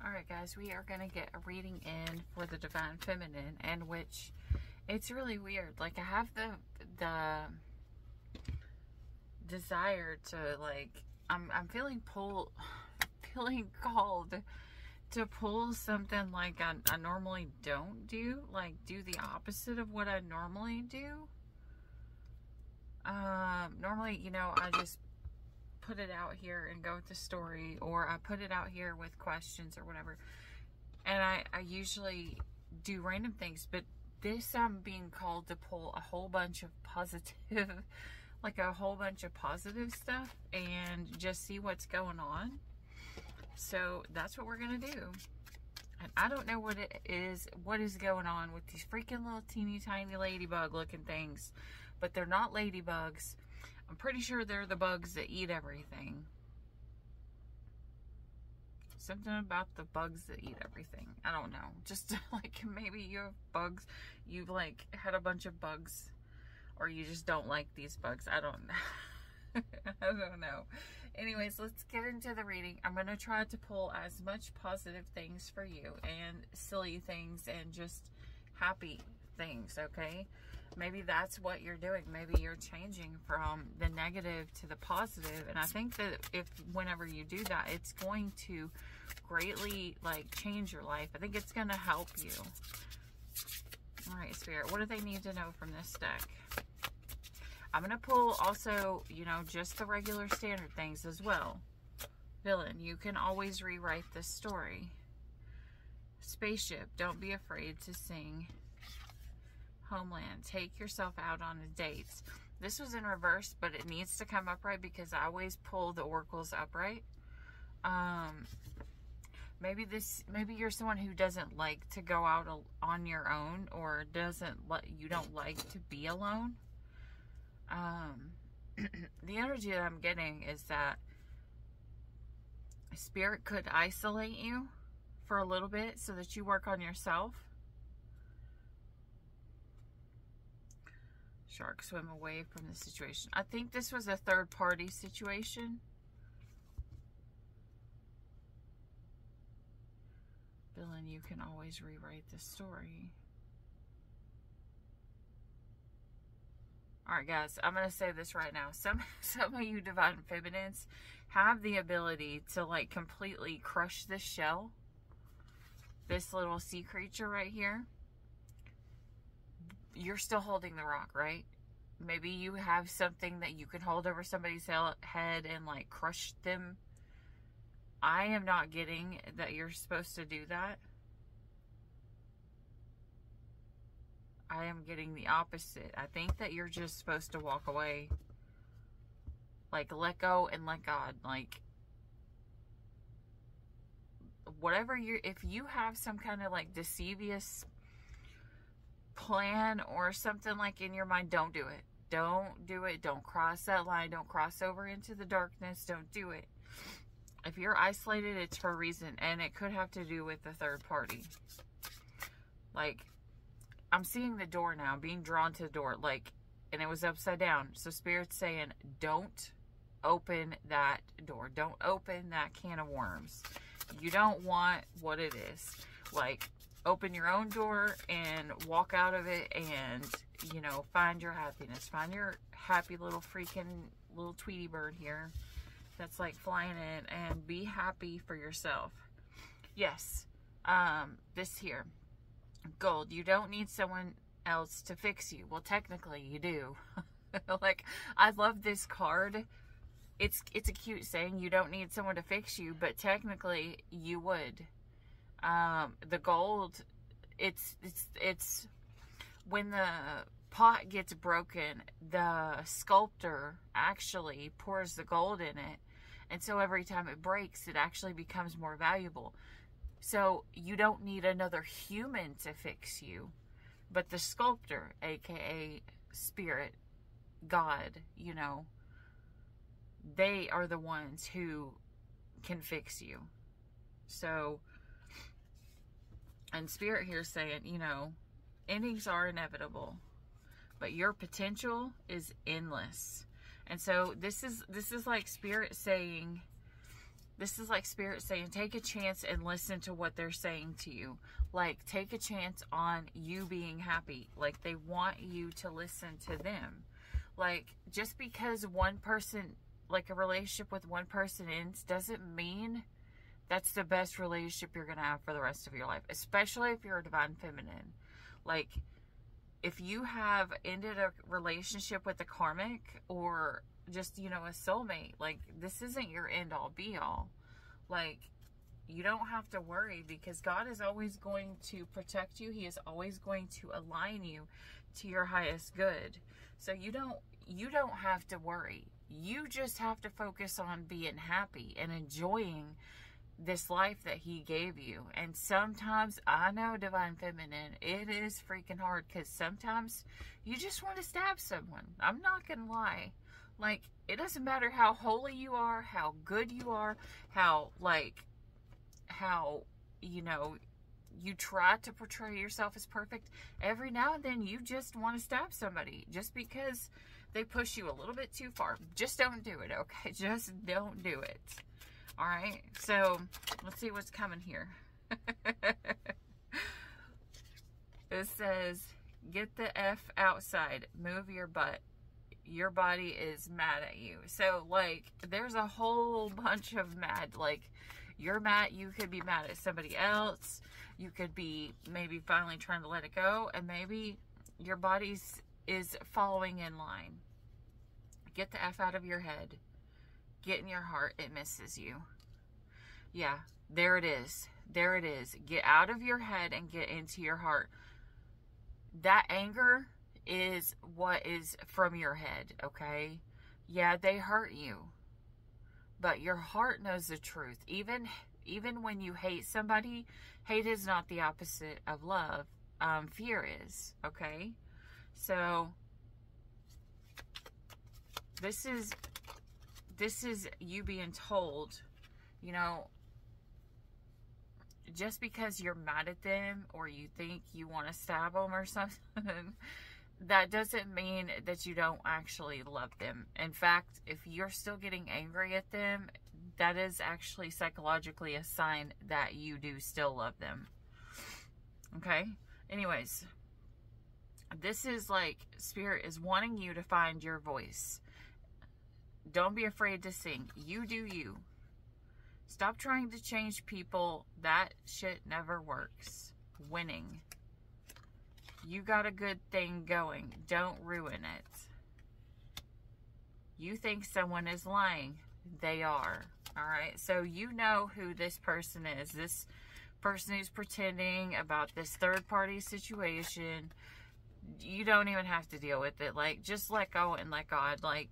Alright guys, we are going to get a reading in for the Divine Feminine, and which, it's really weird. Like, I have the desire to, like, I'm feeling called to pull something like I normally don't do. Like, do the opposite of what I normally do. Normally, you know, I just put it out here and go with the story, or I put it out here with questions or whatever, and I usually do random things, but this I'm being called to pull a whole bunch of positive like a whole bunch of positive stuff and just see what's going on. So that's what we're gonna do. And I don't know what is going on with these freaking little teeny tiny ladybug looking things, but they're not ladybugs. I'm pretty sure they're the bugs that eat everything. Something about the bugs that eat everything. I don't know. Just like maybe you have bugs. You've like had a bunch of bugs. Or you just don't like these bugs. I don't know. I don't know. Anyways, let's get into the reading. I'm going to try to pull as much positive things for you. And silly things. And just happy things. Okay? Maybe that's what you're doing. Maybe you're changing from the negative to the positive. And I think that whenever you do that, it's going to greatly like change your life. I think it's going to help you. All right, Spirit, what do they need to know from this deck? I'm going to pull also, you know, just the regular standard things as well. Villain, you can always rewrite this story. Spaceship, don't be afraid to sing. Homeland, take yourself out on a date. This was in reverse, but it needs to come upright because I always pull the oracles upright. Maybe you're someone who doesn't like to go out on your own, or you don't like to be alone. The energy that I'm getting is that Spirit could isolate you for a little bit so that you work on yourself. Shark, swim away from the situation. I think this was a third party situation. Villain, you can always rewrite the story. Alright guys, I'm going to say this right now. Some of you Divine Feminines have the ability to like completely crush this shell. This little sea creature right here. You're still holding the rock, right? Maybe you have something that you can hold over somebody's head and like crush them. I am not getting that you're supposed to do that. I am getting the opposite. I think that you're just supposed to walk away. Like, let go and let God. Like, whatever if you have some kind of like deceivious plan or something like in your mind, don't do it. Don't do it. Don't cross that line. Don't cross over into the darkness. Don't do it. If you're isolated, it's for a reason, and it could have to do with the third party. Like, I'm seeing the door now, being drawn to the door, like, and it was upside down. So Spirit's saying, don't open that door. Don't open that can of worms. You don't want what it is. Like, open your own door and walk out of it and, you know, find your happiness. Find your happy little freaking little Tweety bird here that's like flying in, and be happy for yourself. Yes. This here. Gold, you don't need someone else to fix you. Well, technically you do. Like, I love this card. It's a cute saying, you don't need someone to fix you, but technically you would. The gold, it's when the pot gets broken, the sculptor actually pours the gold in it, and so every time it breaks, it actually becomes more valuable. So you don't need another human to fix you, but the sculptor, aka Spirit, God, you know, they are the ones who can fix you. So, and Spirit here is saying, you know, endings are inevitable, but your potential is endless. And so this is like Spirit saying, This is like Spirit saying, take a chance and listen to what they're saying to you. Like, take a chance on you being happy. Like, they want you to listen to them. Like, just because one person, like a relationship with one person ends, doesn't mean that's the best relationship you're going to have for the rest of your life. Especially if you're a divine feminine. Like, if you have ended a relationship with a karmic or just, you know, a soulmate, like, this isn't your end all be all. Like, you don't have to worry, because God is always going to protect you. He is always going to align you to your highest good. So you don't have to worry. You just have to focus on being happy and enjoying this life that he gave you. And sometimes, I know, divine feminine, it is freaking hard, because sometimes you just want to stab someone. I'm not gonna lie. Like, it doesn't matter how holy you are, how good you are, how, you know, you try to portray yourself as perfect. Every now and then you just want to stab somebody just because they push you a little bit too far. Just don't do it, okay? Just don't do it. All right? So, let's see what's coming here. It says, get the F outside. Move your butt. Your body is mad at you. So, like, there's a whole bunch of mad. Like, you're mad. You could be mad at somebody else. You could be maybe finally trying to let it go. And maybe your body is following in line. Get the F out of your head. Get in your heart. It misses you. Yeah, there it is. There it is. Get out of your head and get into your heart. That anger is what is from your head, okay? Yeah, they hurt you, but your heart knows the truth. Even when you hate somebody, hate is not the opposite of love. Fear is, okay? So this is you being told, you know, just because you're mad at them or you think you want to stab them or something, that doesn't mean that you don't actually love them. In fact, if you're still getting angry at them, that is actually psychologically a sign that you do still love them. Okay? Anyways, this is like Spirit is wanting you to find your voice. Don't be afraid to sing. You do you. Stop trying to change people. That shit never works. Winning. You got a good thing going. Don't ruin it. You think someone is lying. They are. Alright? So you know who this person is. This person who's pretending about this third-party situation. You don't even have to deal with it. Like, just let go and let God. Like,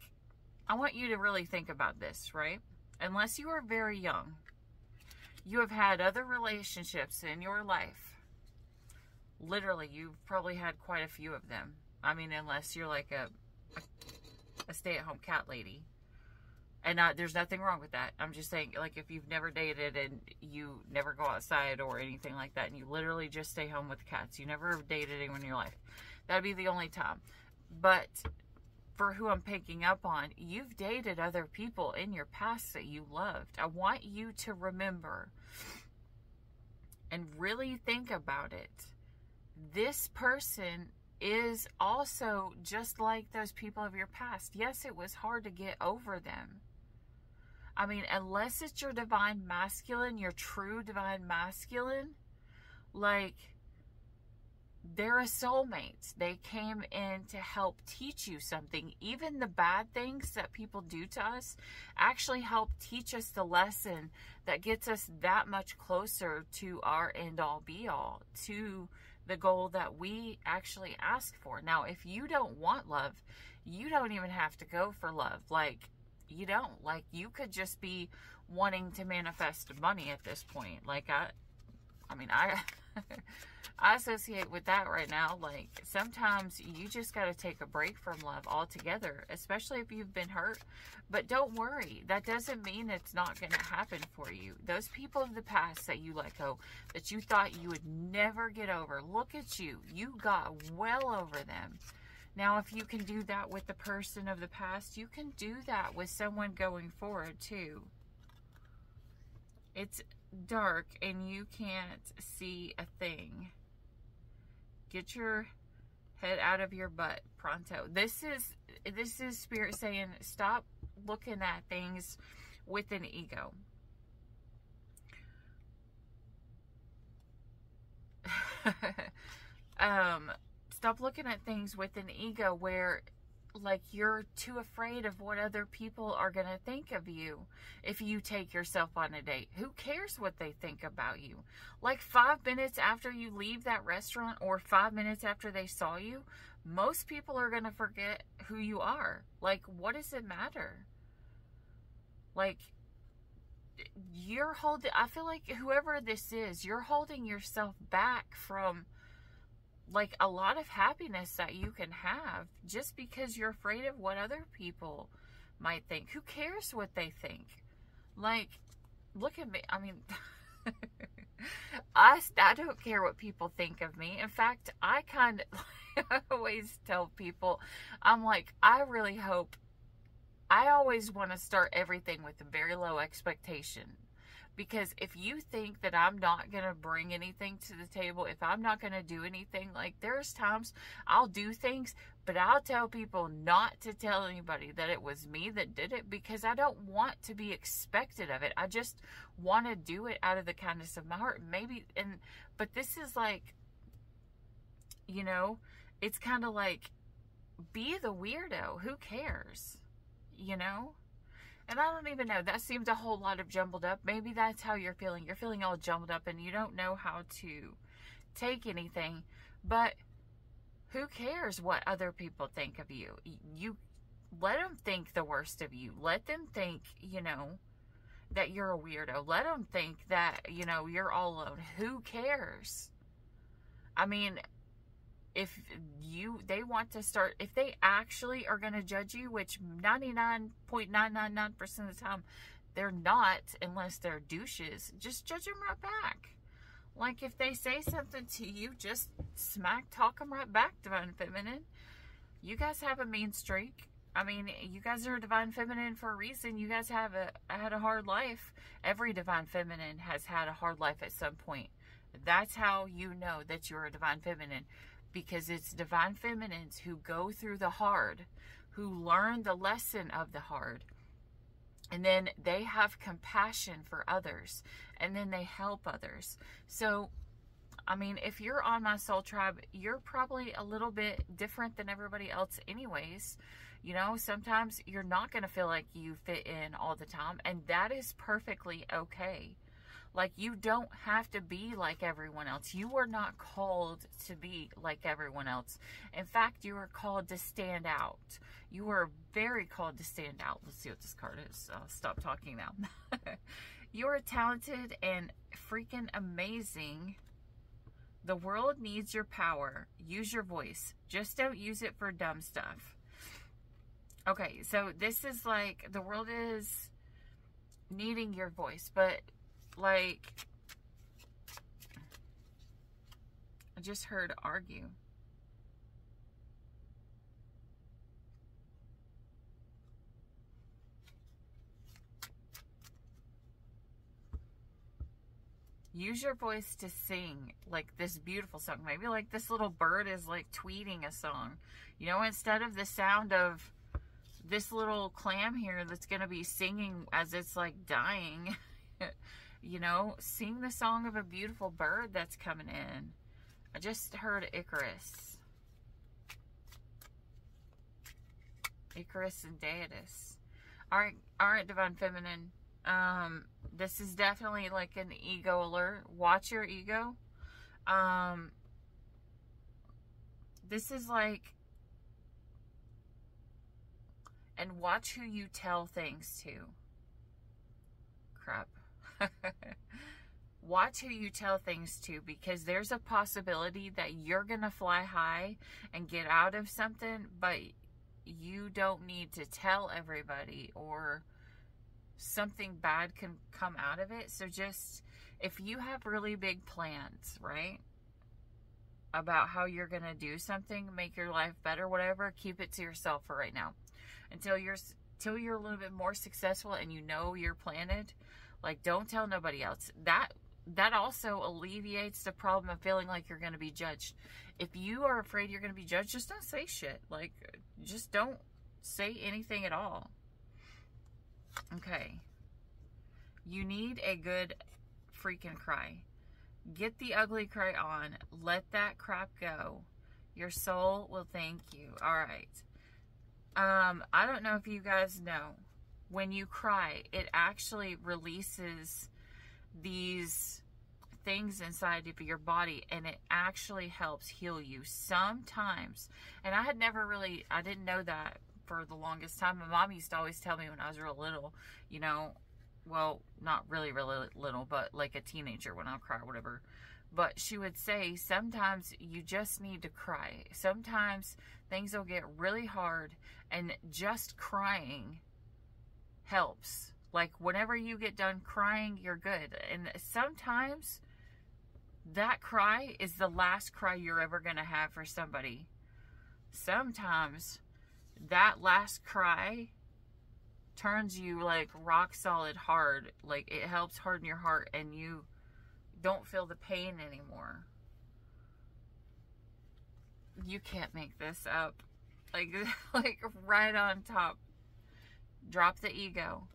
I want you to really think about this, right? Unless you are very young, you have had other relationships in your life. Literally, you've probably had quite a few of them. I mean, unless you're like a stay-at-home cat lady. And there's nothing wrong with that. I'm just saying, like, if you've never dated and you never go outside or anything like that, and you literally just stay home with the cats, you never dated anyone in your life, that'd be the only time. But for who I'm picking up on, you've dated other people in your past that you loved. I want you to remember and really think about it. This person is also just like those people of your past. Yes, it was hard to get over them. I mean, unless it's your divine masculine, your true divine masculine, like, they're a soulmate. They came in to help teach you something. Even the bad things that people do to us actually help teach us the lesson that gets us that much closer to our end-all be-all, to the goal that we actually ask for. Now, if you don't want love, you don't even have to go for love. Like, you don't. Like, you could just be wanting to manifest money at this point. Like, I mean, I associate with that right now. Like, sometimes you just got to take a break from love altogether, especially if you've been hurt. But don't worry. That doesn't mean it's not going to happen for you. Those people of the past that you let go, that you thought you would never get over, look at you. You got well over them. Now, if you can do that with the person of the past, you can do that with someone going forward too. It's dark and you can't see a thing. Get your head out of your butt pronto. This is Spirit saying, stop looking at things with an ego. Stop looking at things with an ego where, like, you're too afraid of what other people are going to think of you if you take yourself on a date. Who cares what they think about you? Like, 5 minutes after you leave that restaurant, or 5 minutes after they saw you, most people are going to forget who you are. Like, what does it matter? Like, I feel like whoever this is, you're holding yourself back from, like, a lot of happiness that you can have just because you're afraid of what other people might think. Who cares what they think? Like, look at me. I mean, I don't care what people think of me. In fact, I always tell people, I'm like, I really hope, I always want to start everything with a very low expectation. Because if you think that I'm not going to bring anything to the table, if I'm not going to do anything, like, there's times I'll do things, but I'll tell people not to tell anybody that it was me that did it, because I don't want to be expected of it. I just want to do it out of the kindness of my heart. But this is like, you know, it's kind of like, be the weirdo. Who cares? You know? And I don't even know. That seems a whole lot of jumbled up. Maybe that's how you're feeling. You're feeling all jumbled up and you don't know how to take anything. But who cares what other people think of you? You let them think the worst of you. Let them think, you know, that you're a weirdo. Let them think that, you know, you're all alone. Who cares? I mean, if they actually are going to judge you, which 99.999% of the time they're not, unless they're douches, just judge them right back. Like, if they say something to you, just smack talk them right back, Divine Feminine. You guys have a mean streak. I mean, you guys are Divine Feminine for a reason. You guys had a hard life. Every Divine Feminine has had a hard life at some point. That's how you know that you're a Divine Feminine. Because it's Divine Feminines who go through the hard, who learn the lesson of the hard, and then they have compassion for others, and then they help others. So, I mean, if you're on my soul tribe, you're probably a little bit different than everybody else anyways. You know, sometimes you're not going to feel like you fit in all the time, and that is perfectly okay. Like, you don't have to be like everyone else. You are not called to be like everyone else. In fact, you are called to stand out. You are very called to stand out. Let's see what this card is. I'll stop talking now. You are talented and freaking amazing. The world needs your power. Use your voice. Just don't use it for dumb stuff. Okay, so this is like, the world is needing your voice, but like, I just heard argue. Use your voice to sing like this beautiful song. Maybe like this little bird is like tweeting a song. You know, instead of the sound of this little clam here that's going to be singing as it's like dying. You know, sing the song of a beautiful bird that's coming in. I just heard Icarus. Icarus and Deidus. Alright, Divine Feminine. This is definitely like an ego alert. Watch your ego. This is like, and watch who you tell things to. Crap. Watch who you tell things to, because there's a possibility that you're gonna fly high and get out of something, but you don't need to tell everybody, or something bad can come out of it. So just, if you have really big plans, right, about how you're gonna do something, make your life better, whatever, keep it to yourself for right now until you're a little bit more successful and you know you're planted. Like, don't tell nobody else. That also alleviates the problem of feeling like you're going to be judged. If you are afraid you're going to be judged, just don't say shit. Like, just don't say anything at all. Okay. You need a good freaking cry. Get the ugly cry on. Let that crap go. Your soul will thank you. All right. I don't know if you guys know, when you cry, it actually releases these things inside of your body, and it actually helps heal you sometimes. And I didn't know that for the longest time. My mom used to always tell me when I was real little, you know, well, not really little, but like a teenager when I cry or whatever. But she would say, sometimes you just need to cry. Sometimes things will get really hard, and just crying helps. Like, whenever you get done crying, you're good. And sometimes that cry is the last cry you're ever going to have for somebody. Sometimes that last cry turns you like rock solid hard. Like, it helps harden your heart, and you don't feel the pain anymore. You can't make this up. Like right on top. Drop the ego.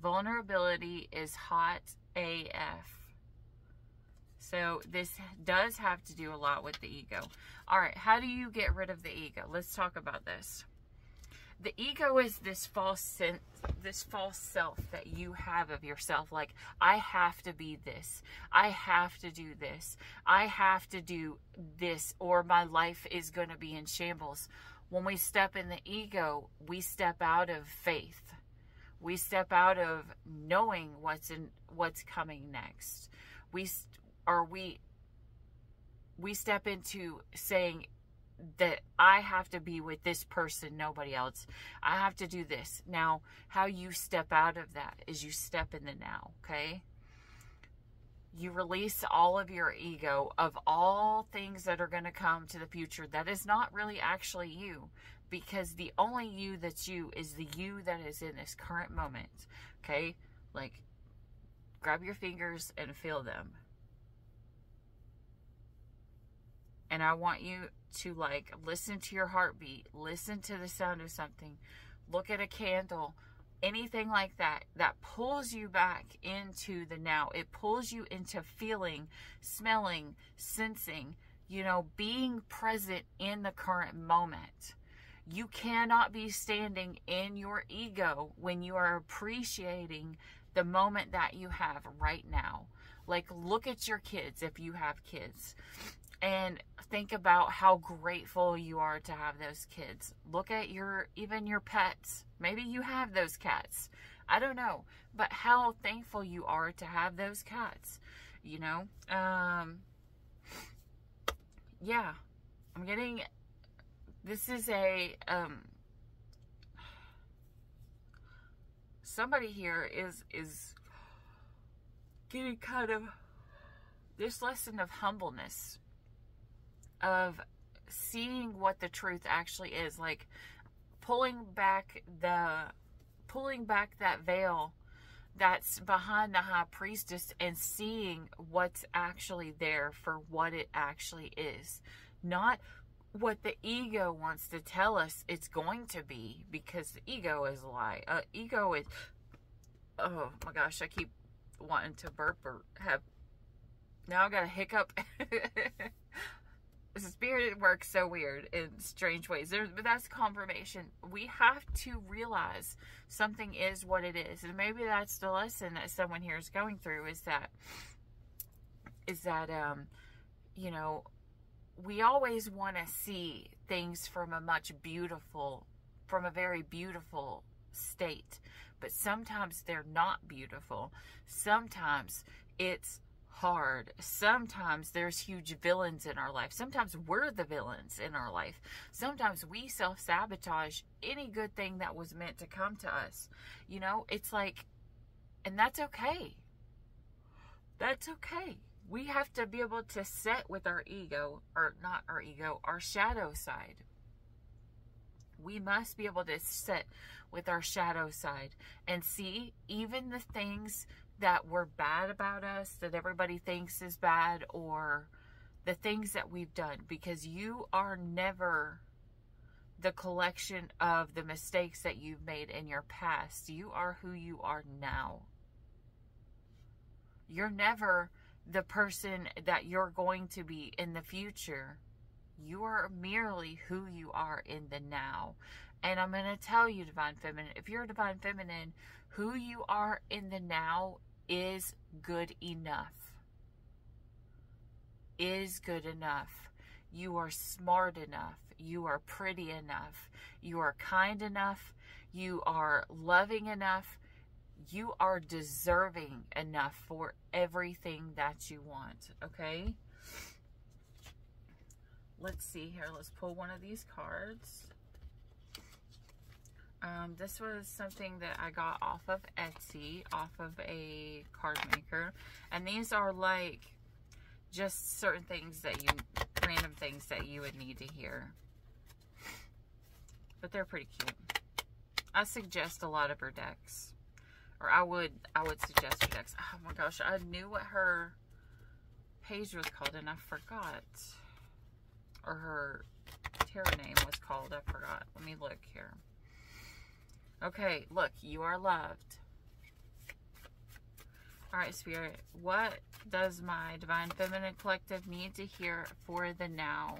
Vulnerability is hot AF. So this does have to do a lot with the ego. All right, how do you get rid of the ego? Let's talk about this. The ego is this false self that you have of yourself. Like, I have to be this. I have to do this. I have to do this, or my life is going to be in shambles. When we step in the ego, we step out of faith. We step out of knowing what's coming next. We step into saying that I have to be with this person, nobody else. I have to do this. Now, how you step out of that is you step in the now, okay? You release all of your ego of all things that are going to come to the future that is not really actually you, because the only you that's you is the you that is in this current moment, okay? Like, grab your fingers and feel them. And I want you to, like, listen to your heartbeat, listen to the sound of something, look at a candle, anything like that, that pulls you back into the now. It pulls you into feeling, smelling, sensing, you know, being present in the current moment. You cannot be standing in your ego when you are appreciating the moment that you have right now. Like, look at your kids if you have kids, and think about how grateful you are to have those kids. Look at even your pets. Maybe you have those cats. I don't know. But how thankful you are to have those cats. You know? Yeah. I'm getting... This is a... somebody here is getting kind of... this lesson of humbleness. Of seeing what the truth actually is, like pulling back that veil that's behind the high priestess and seeing what's actually there for what it actually is, not what the ego wants to tell us it's going to be, because the ego is a lie. Ego is, oh my gosh, I keep wanting to burp or have, now I got a hiccup. Spirit works so weird in strange ways. But that's confirmation. We have to realize something is what it is. And maybe that's the lesson that someone here is going through, is that you know, we always want to see things from a very beautiful state. But sometimes they're not beautiful. Sometimes it's hard. Sometimes there's huge villains in our life. Sometimes we're the villains in our life. Sometimes we self-sabotage any good thing that was meant to come to us. You know, it's like, and that's okay. That's okay. We have to be able to sit with our ego, or not our ego, our shadow side. We must be able to sit with our shadow side and see even the things that were bad about us, that everybody thinks is bad, or the things that we've done, because you are never the collection of the mistakes that you've made in your past. You are who you are now. You're never the person that you're going to be in the future. You are merely who you are in the now. And I'm going to tell you, Divine Feminine, if you're a Divine Feminine, who you are in the now is good enough. Is good enough. You are smart enough. You are pretty enough. You are kind enough. You are loving enough. You are deserving enough for everything that you want. Okay? Let's see here. Let's pull one of these cards. This was something that I got off of Etsy, off of a card maker. And these are like just certain things that you, random things that you would need to hear. But they're pretty cute. I suggest a lot of her decks. Or I would suggest her decks. Oh my gosh, I knew what her page was called and I forgot. Or her tarot name was called. I forgot. Let me look here. Okay, look, you are loved. Alright, Spirit, what does my Divine Feminine Collective need to hear for the now?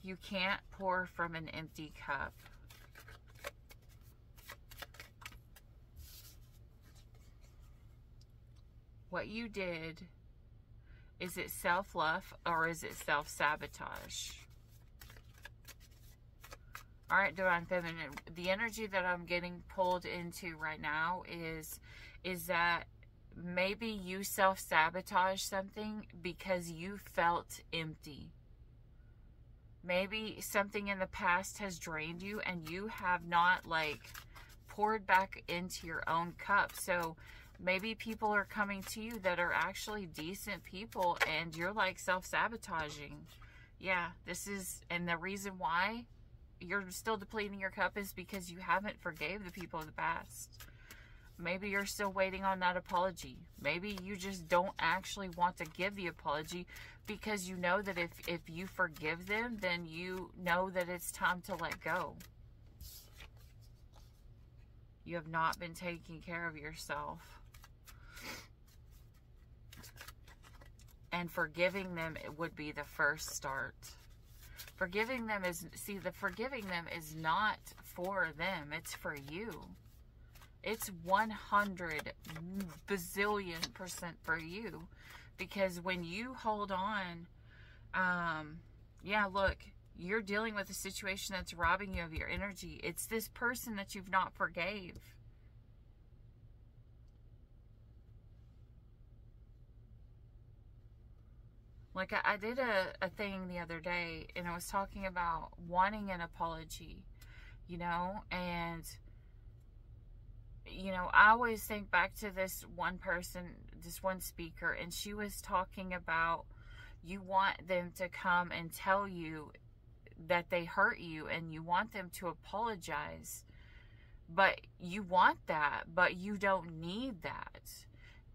You can't pour from an empty cup. What you did, is it self-love or is it self-sabotage? Alright, Divine Feminine, the energy that I'm getting pulled into right now is that maybe you self-sabotage something because you felt empty. Maybe something in the past has drained you and you have not like poured back into your own cup. So maybe people are coming to you that are actually decent people and you're like self-sabotaging. Yeah, this is, and the reason why you're still depleting your cup is because you haven't forgave the people of the past. Maybe you're still waiting on that apology. Maybe you just don't actually want to give the apology because you know that if you forgive them, then you know that it's time to let go. You have not been taking care of yourself. And forgiving them, it would be the first start. Forgiving them is, see, the forgiving them is not for them. It's for you. It's 100 bazillion% for you. Because when you hold on, yeah, look, you're dealing with a situation that's robbing you of your energy. It's this person that you've not forgave. Like, I did a thing the other day, and I was talking about wanting an apology, you know, and, you know, I always think back to this one person, this one speaker, and she was talking about you want them to come and tell you that they hurt you, and you want them to apologize, but you want that, but you don't need that.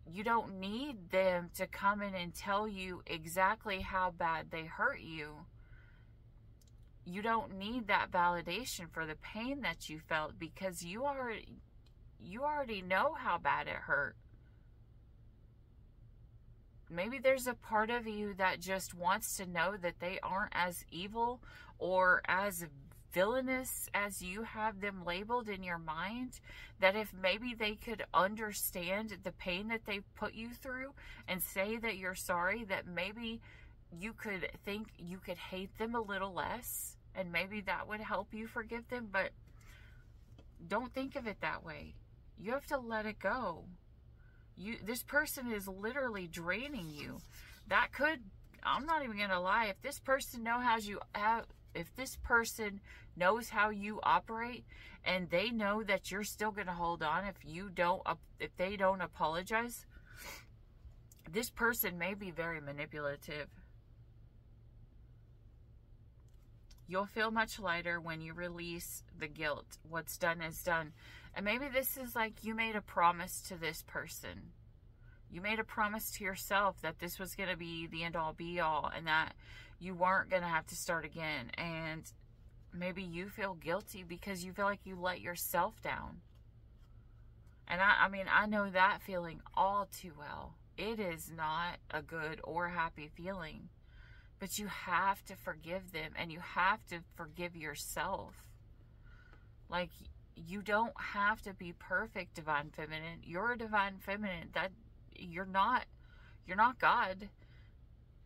You don't need them to come in and tell you exactly how bad they hurt you. You don't need that validation for the pain that you felt because you already know how bad it hurt. Maybe there's a part of you that just wants to know that they aren't as evil or as villainous as you have them labeled in your mind, that if maybe they could understand the pain that they put you through and say that you're sorry, that maybe you could think you could hate them a little less, and maybe that would help you forgive them. But don't think of it that way. You have to let it go. This person is literally draining you. That could, I'm not even gonna lie, if this person knows how you operate and they know that you're still going to hold on if they don't apologize, this person may be very manipulative. You'll feel much lighter when you release the guilt. What's done is done. And maybe this is like you made a promise to this person. You made a promise to yourself that this was going to be the end all be all and that you weren't going to have to start again. And maybe you feel guilty because you feel like you let yourself down. And I mean, I know that feeling all too well. It is not a good or happy feeling. But you have to forgive them, and you have to forgive yourself. Like, you don't have to be perfect, Divine Feminine. You're a Divine Feminine. That you're not God.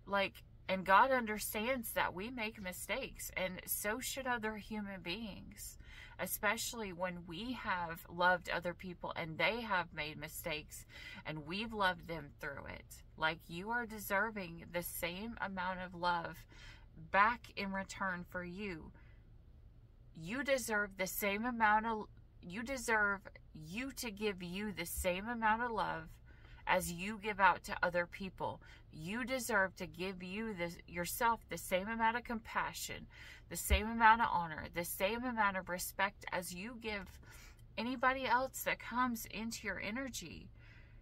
Like, and God understands that we make mistakes, and so should other human beings. Especially when we have loved other people and they have made mistakes and we've loved them through it. Like, you are deserving the same amount of love back in return for you. You deserve the same amount of, you deserve you to give you the same amount of love as you give out to other people. You deserve to give you yourself the same amount of compassion, the same amount of honor, the same amount of respect as you give anybody else that comes into your energy.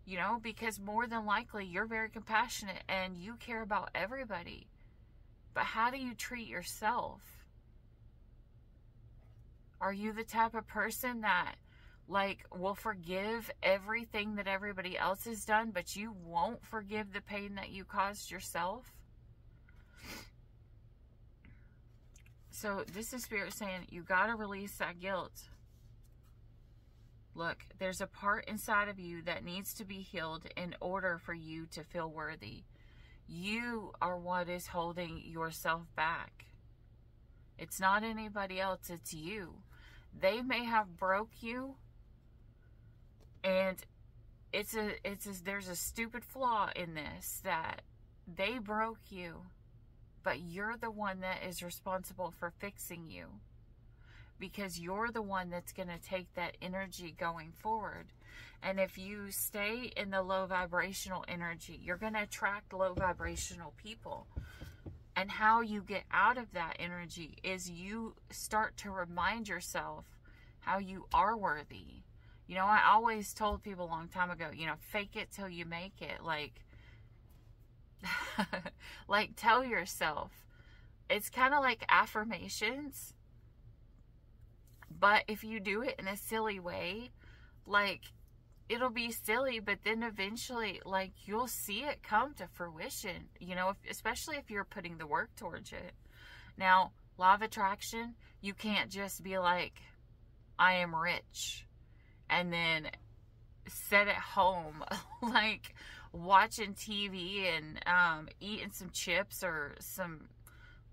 You know, because more than likely you're very compassionate and you care about everybody. But how do you treat yourself? Are you the type of person that, like, will forgive everything that everybody else has done, but you won't forgive the pain that you caused yourself? So this is Spirit saying you got to release that guilt. Look, there's a part inside of you that needs to be healed in order for you to feel worthy. You are what is holding yourself back. It's not anybody else, it's you. They may have broke you, and there's a stupid flaw in this, that they broke you, but you're the one that is responsible for fixing you. Because you're the one that's going to take that energy going forward. And if you stay in the low vibrational energy, you're going to attract low vibrational people. And how you get out of that energy is you start to remind yourself how you are worthy. You know, I always told people a long time ago, you know, fake it till you make it. Like, like, tell yourself. It's kind of like affirmations. But if you do it in a silly way, like, it'll be silly, but then eventually, like, you'll see it come to fruition, you know, especially if you're putting the work towards it. Now, law of attraction, you can't just be like, I am rich, and then sit at home, like, watching TV and eating some chips or some,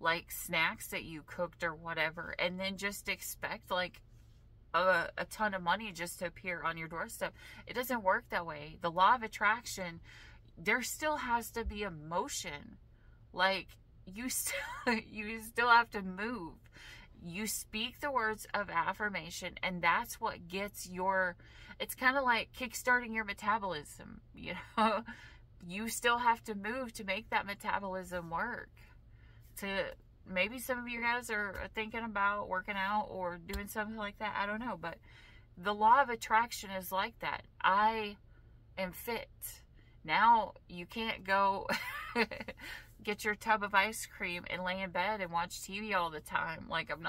like, snacks that you cooked or whatever, and then just expect, like, a ton of money just to appear on your doorstep. It doesn't work that way. The law of attraction, there still has to be emotion. Like, you still have to move. You speak the words of affirmation, and that's what gets your, it's kind of like kickstarting your metabolism, you know. You still have to move to make that metabolism work. Maybe some of you guys are thinking about working out or doing something like that. I don't know. But the law of attraction is like that. I am fit. Now you can't go get your tub of ice cream and lay in bed and watch TV all the time. Like, I'm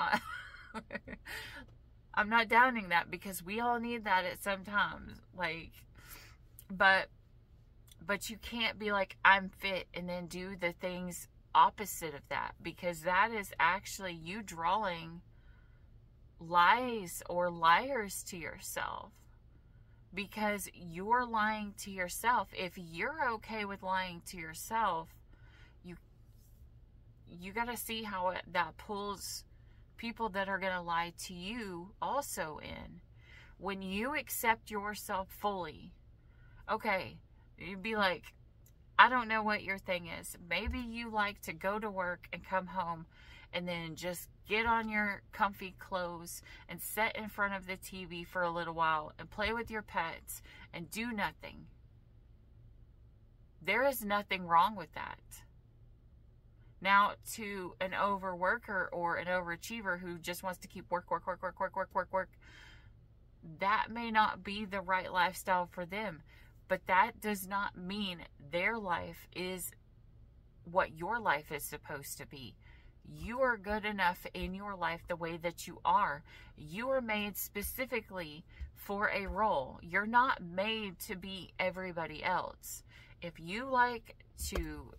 not downing that, because we all need that at some times. Like, but you can't be like, I'm fit, and then do the things opposite of that, because that is actually you drawing lies or liars to yourself, because you're lying to yourself. If you're okay with lying to yourself, you got to see how that pulls people that are going to lie to you also in. When you accept yourself fully, okay, you'd be like, I don't know what your thing is. Maybe you like to go to work and come home and then just get on your comfy clothes and sit in front of the TV for a little while and play with your pets and do nothing. There is nothing wrong with that. Now, to an overworker or an overachiever who just wants to keep work, that may not be the right lifestyle for them. But that does not mean their life is what your life is supposed to be. You are good enough in your life the way that you are. You are made specifically for a role. You're not made to be everybody else. If you like to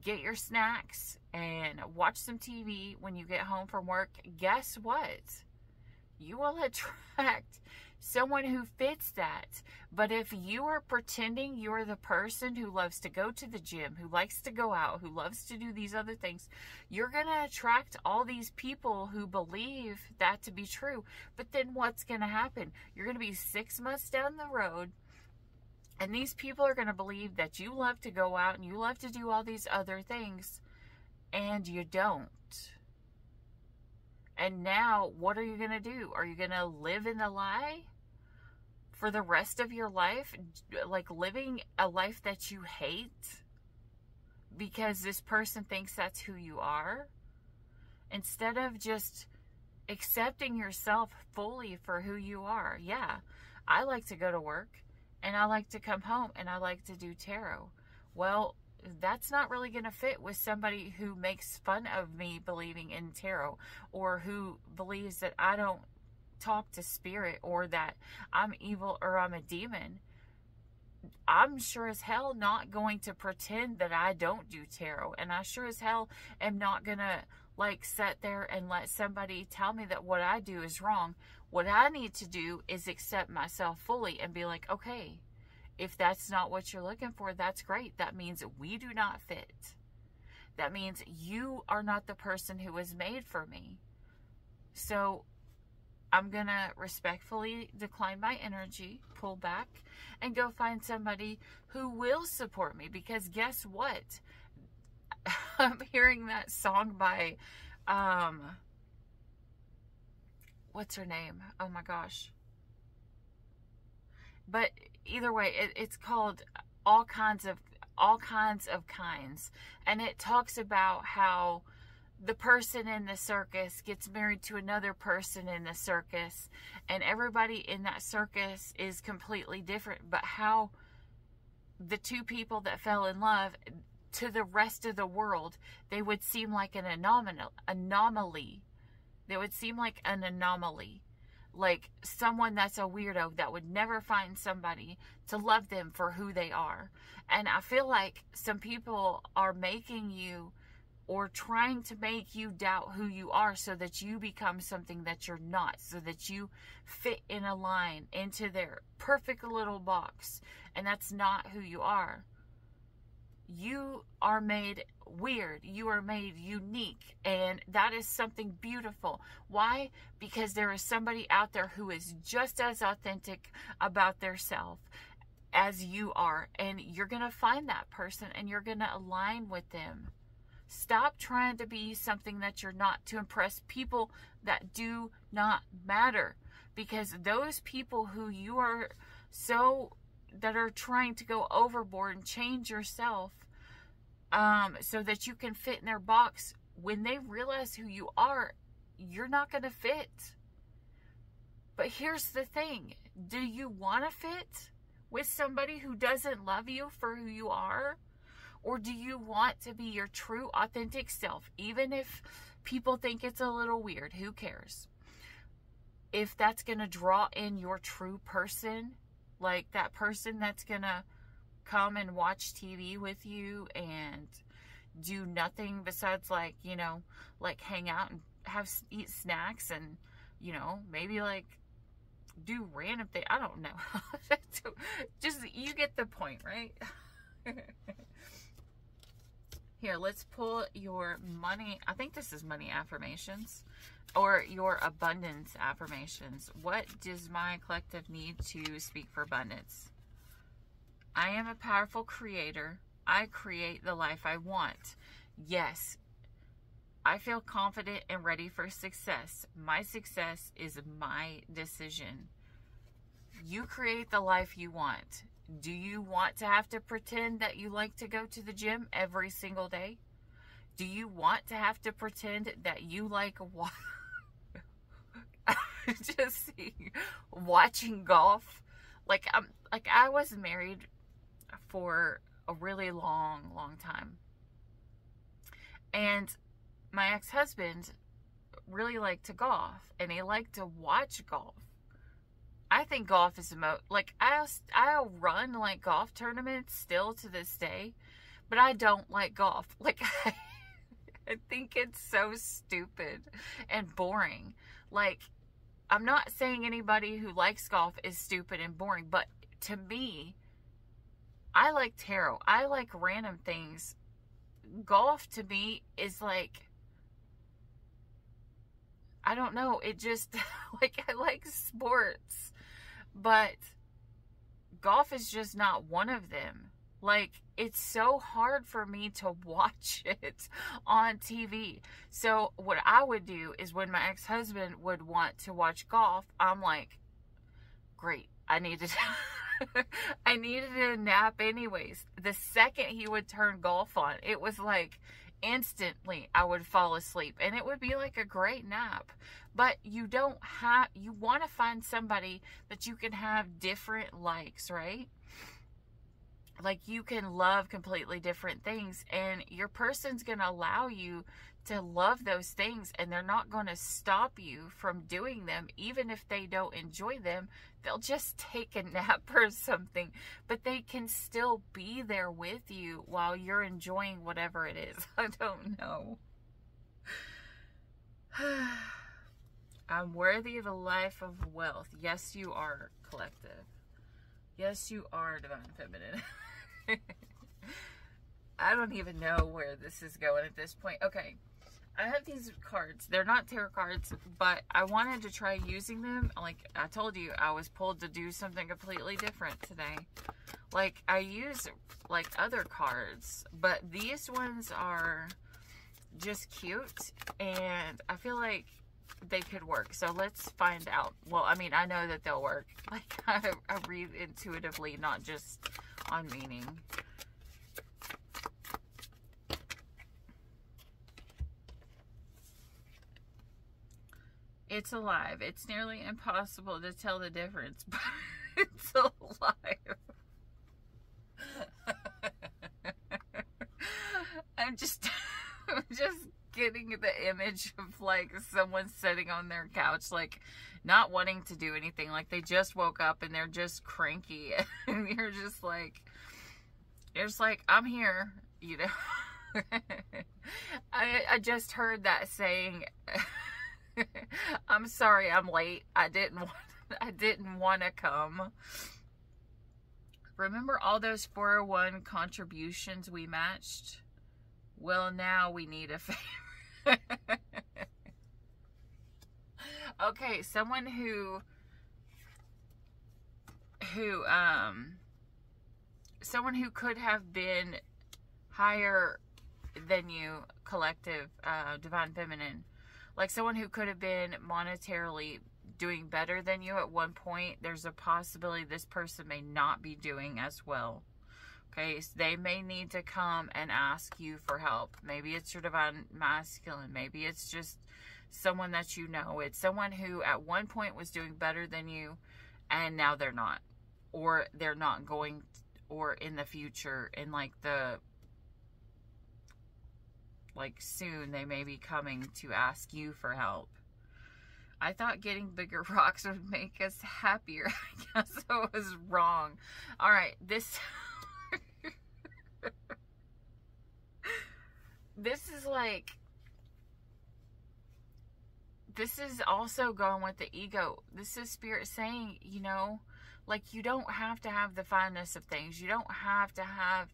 get your snacks and watch some TV when you get home from work, guess what? You will attract someone who fits that. But if you are pretending you're the person who loves to go to the gym, who likes to go out, who loves to do these other things, you're going to attract all these people who believe that to be true. But then what's going to happen? You're going to be 6 months down the road, and these people are going to believe that you love to go out and you love to do all these other things, and you don't. And now, what are you going to do? Are you going to live in the lie for the rest of your life? Like living a life that you hate because this person thinks that's who you are? Instead of just accepting yourself fully for who you are. Yeah, I like to go to work and I like to come home and I like to do tarot. Well, that's not really going to fit with somebody who makes fun of me believing in tarot, or who believes that I don't talk to spirit, or that I'm evil or I'm a demon. I'm sure as hell not going to pretend that I don't do tarot, and I sure as hell am not going to like sit there and let somebody tell me that what I do is wrong. What I need to do is accept myself fully and be like, okay, if that's not what you're looking for, that's great. That means we do not fit. That means you are not the person who was made for me. So I'm going to respectfully decline my energy, pull back, and go find somebody who will support me. Because guess what? I'm hearing that song by, what's her name? Oh my gosh. But either way, it's called All Kinds of Kinds. And it talks about how the person in the circus gets married to another person in the circus, and everybody in that circus is completely different, but how the two people that fell in love, to the rest of the world, they would seem like an anomaly. They would seem like an anomaly. Like someone that's a weirdo that would never find somebody to love them for who they are. And I feel like some people are making you, or trying to make you, doubt who you are, so that you become something that you're not, so that you fit in a line into their perfect little box. And that's not who you are. You are made weird. You are made unique. And that is something beautiful. Why? Because there is somebody out there who is just as authentic about their self as you are. And you're going to find that person and you're going to align with them. Stop trying to be something that you're not to impress people that do not matter. Because those people who you are that are trying to go overboard and change yourself so that you can fit in their box, when they realize who you are, you're not going to fit. But here's the thing. Do you want to fit with somebody who doesn't love you for who you are? Or do you want to be your true, authentic self? Even if people think it's a little weird, who cares? If that's going to draw in your true person, like that person that's going to come and watch TV with you and do nothing besides, like, you know, like hang out and eat snacks and, you know, maybe like do random things. I don't know. Just, you get the point, right? Here, let's pull your money. I think this is money affirmations, or your abundance affirmations. What does my collective need to speak for abundance? I am a powerful creator. I create the life I want. Yes, I feel confident and ready for success. My success is my decision. You create the life you want. Do you want to have to pretend that you like to go to the gym every single day? Do you want to have to pretend that you like just watching golf? Like, I was married for a really long time. And my ex-husband really liked to golf, and he liked to watch golf. I think golf is the most, like, I'll run like golf tournaments still to this day, but I don't like golf. Like, I think it's so stupid and boring. Like, I'm not saying anybody who likes golf is stupid and boring, but to me, I like tarot. I like random things. Golf to me is like, I don't know, it just, like, I like sports, but golf is just not one of them. Like, it's so hard for me to watch it on TV. So what I would do is when my ex-husband would want to watch golf, I'm like, great, I needed a nap anyways. The second he would turn golf on, it was like instantly I would fall asleep, and it would be like a great nap. But you want to find somebody that you can have different likes, right? Like, you can love completely different things, and your person's going to allow you to love those things, and they're not going to stop you from doing them. Even if they don't enjoy them, they'll just take a nap or something, but they can still be there with you while you're enjoying whatever it is. I don't know. I'm worthy of a life of wealth. Yes, you are, collective. Yes, you are, divine feminine. I don't even know where this is going at this point. Okay, I have these cards. They're not tarot cards, but I wanted to try using them. Like I told you, I was pulled to do something completely different today. Like, I use like other cards, but these ones are just cute, and I feel like they could work. So let's find out. Well, I mean, I know that they'll work. Like, I read intuitively, not just on meaning. It's alive. It's nearly impossible to tell the difference, but it's alive. I'm just getting the image of like someone sitting on their couch, like not wanting to do anything, like they just woke up and they're just cranky, and you're just like I'm here, you know. I just heard that saying. I'm sorry I'm late. I didn't want to come. Remember all those 401 contributions we matched? Well, now we need a favor. Okay, someone who could have been higher than you, collective, divine feminine. Like, someone who could have been monetarily doing better than you at one point, there's a possibility this person may not be doing as well. Okay, so they may need to come and ask you for help. Maybe it's your divine masculine. Maybe it's just someone that you know. It's someone who at one point was doing better than you, and now they're not. Or they're not going, or in the future, in like soon, they may be coming to ask you for help. I thought getting bigger rocks would make us happier. I guess I was wrong. All right, this this is also going with the ego. This is spirit saying, you know, like, you don't have to have the fineness of things. You don't have to have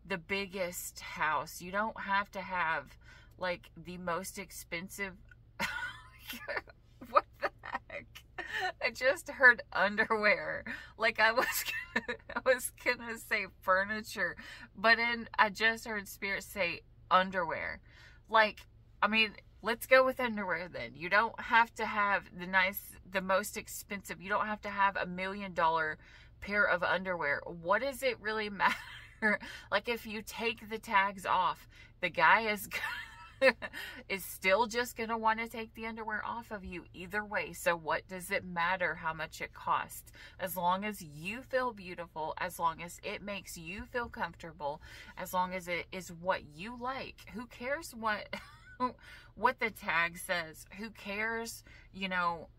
the biggest house. You don't have to have like the most expensive. What the heck? I just heard underwear. Like, I was gonna say furniture, but I just heard spirit say underwear. Like, I mean, let's go with underwear then. You don't have to have the most expensive. You don't have to have $1 million pair of underwear. What does it really matter? Like, if you take the tags off, the guy is still just going to want to take the underwear off of you either way. So what does it matter how much it costs? As long as you feel beautiful, as long as it makes you feel comfortable, as long as it is what you like. Who cares what the tag says? Who cares, you know,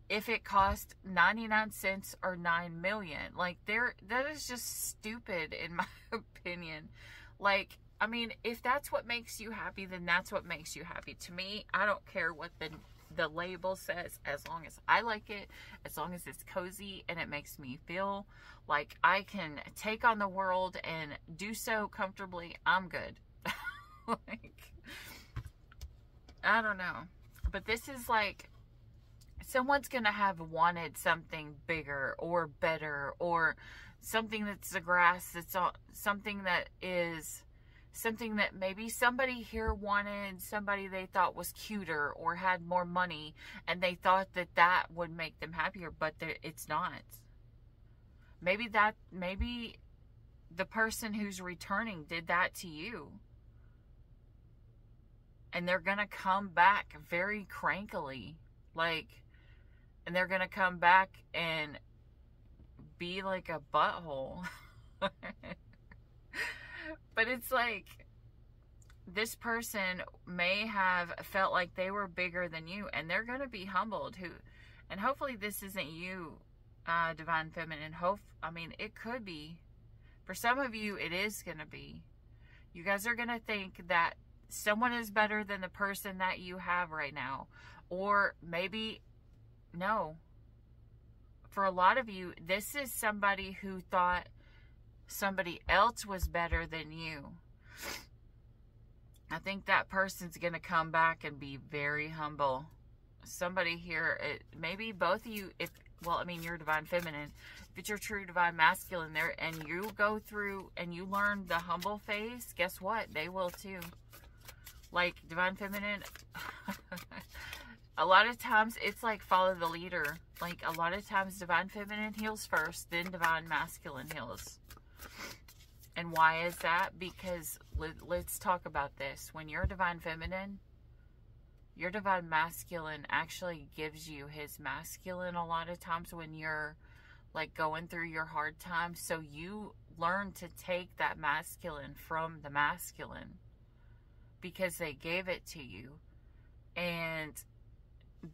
if it cost 99 cents or 9 million? Like, that is just stupid in my opinion. Like, I mean, if that's what makes you happy, then that's what makes you happy. To me, I don't care what the label says, as long as I like it, as long as it's cozy and it makes me feel like I can take on the world and do so comfortably, I'm good. Like, I don't know. But this is like, someone's going to have wanted something bigger or better, or something that's the grass, that's something that is something that maybe somebody here wanted, somebody they thought was cuter or had more money, and they thought that that would make them happier, but it's not. Maybe the person who's returning did that to you, and they're gonna come back very crankily, like, and they're gonna come back and be like a butthole. But it's like, this person may have felt like they were bigger than you, and they're going to be humbled. And hopefully this isn't you, Divine Feminine. I mean, it could be. For some of you, it is going to be. You guys are going to think that someone is better than the person that you have right now. Or maybe, no. For a lot of you, this is somebody who thought somebody else was better than you. I think that person's going to come back and be very humble. Somebody here, maybe both of you, well, I mean, you're Divine Feminine. If it's your true Divine Masculine there, and you go through and you learn the humble phase, guess what? They will too. Like, Divine Feminine, a lot of times it's like follow the leader. Like, a lot of times Divine Feminine heals first, then Divine Masculine heals. And why is that? Because let's talk about this. When you're Divine Feminine, your Divine Masculine actually gives you his masculine a lot of times when you're like going through your hard times. So you learn to take that masculine from the masculine because they gave it to you. And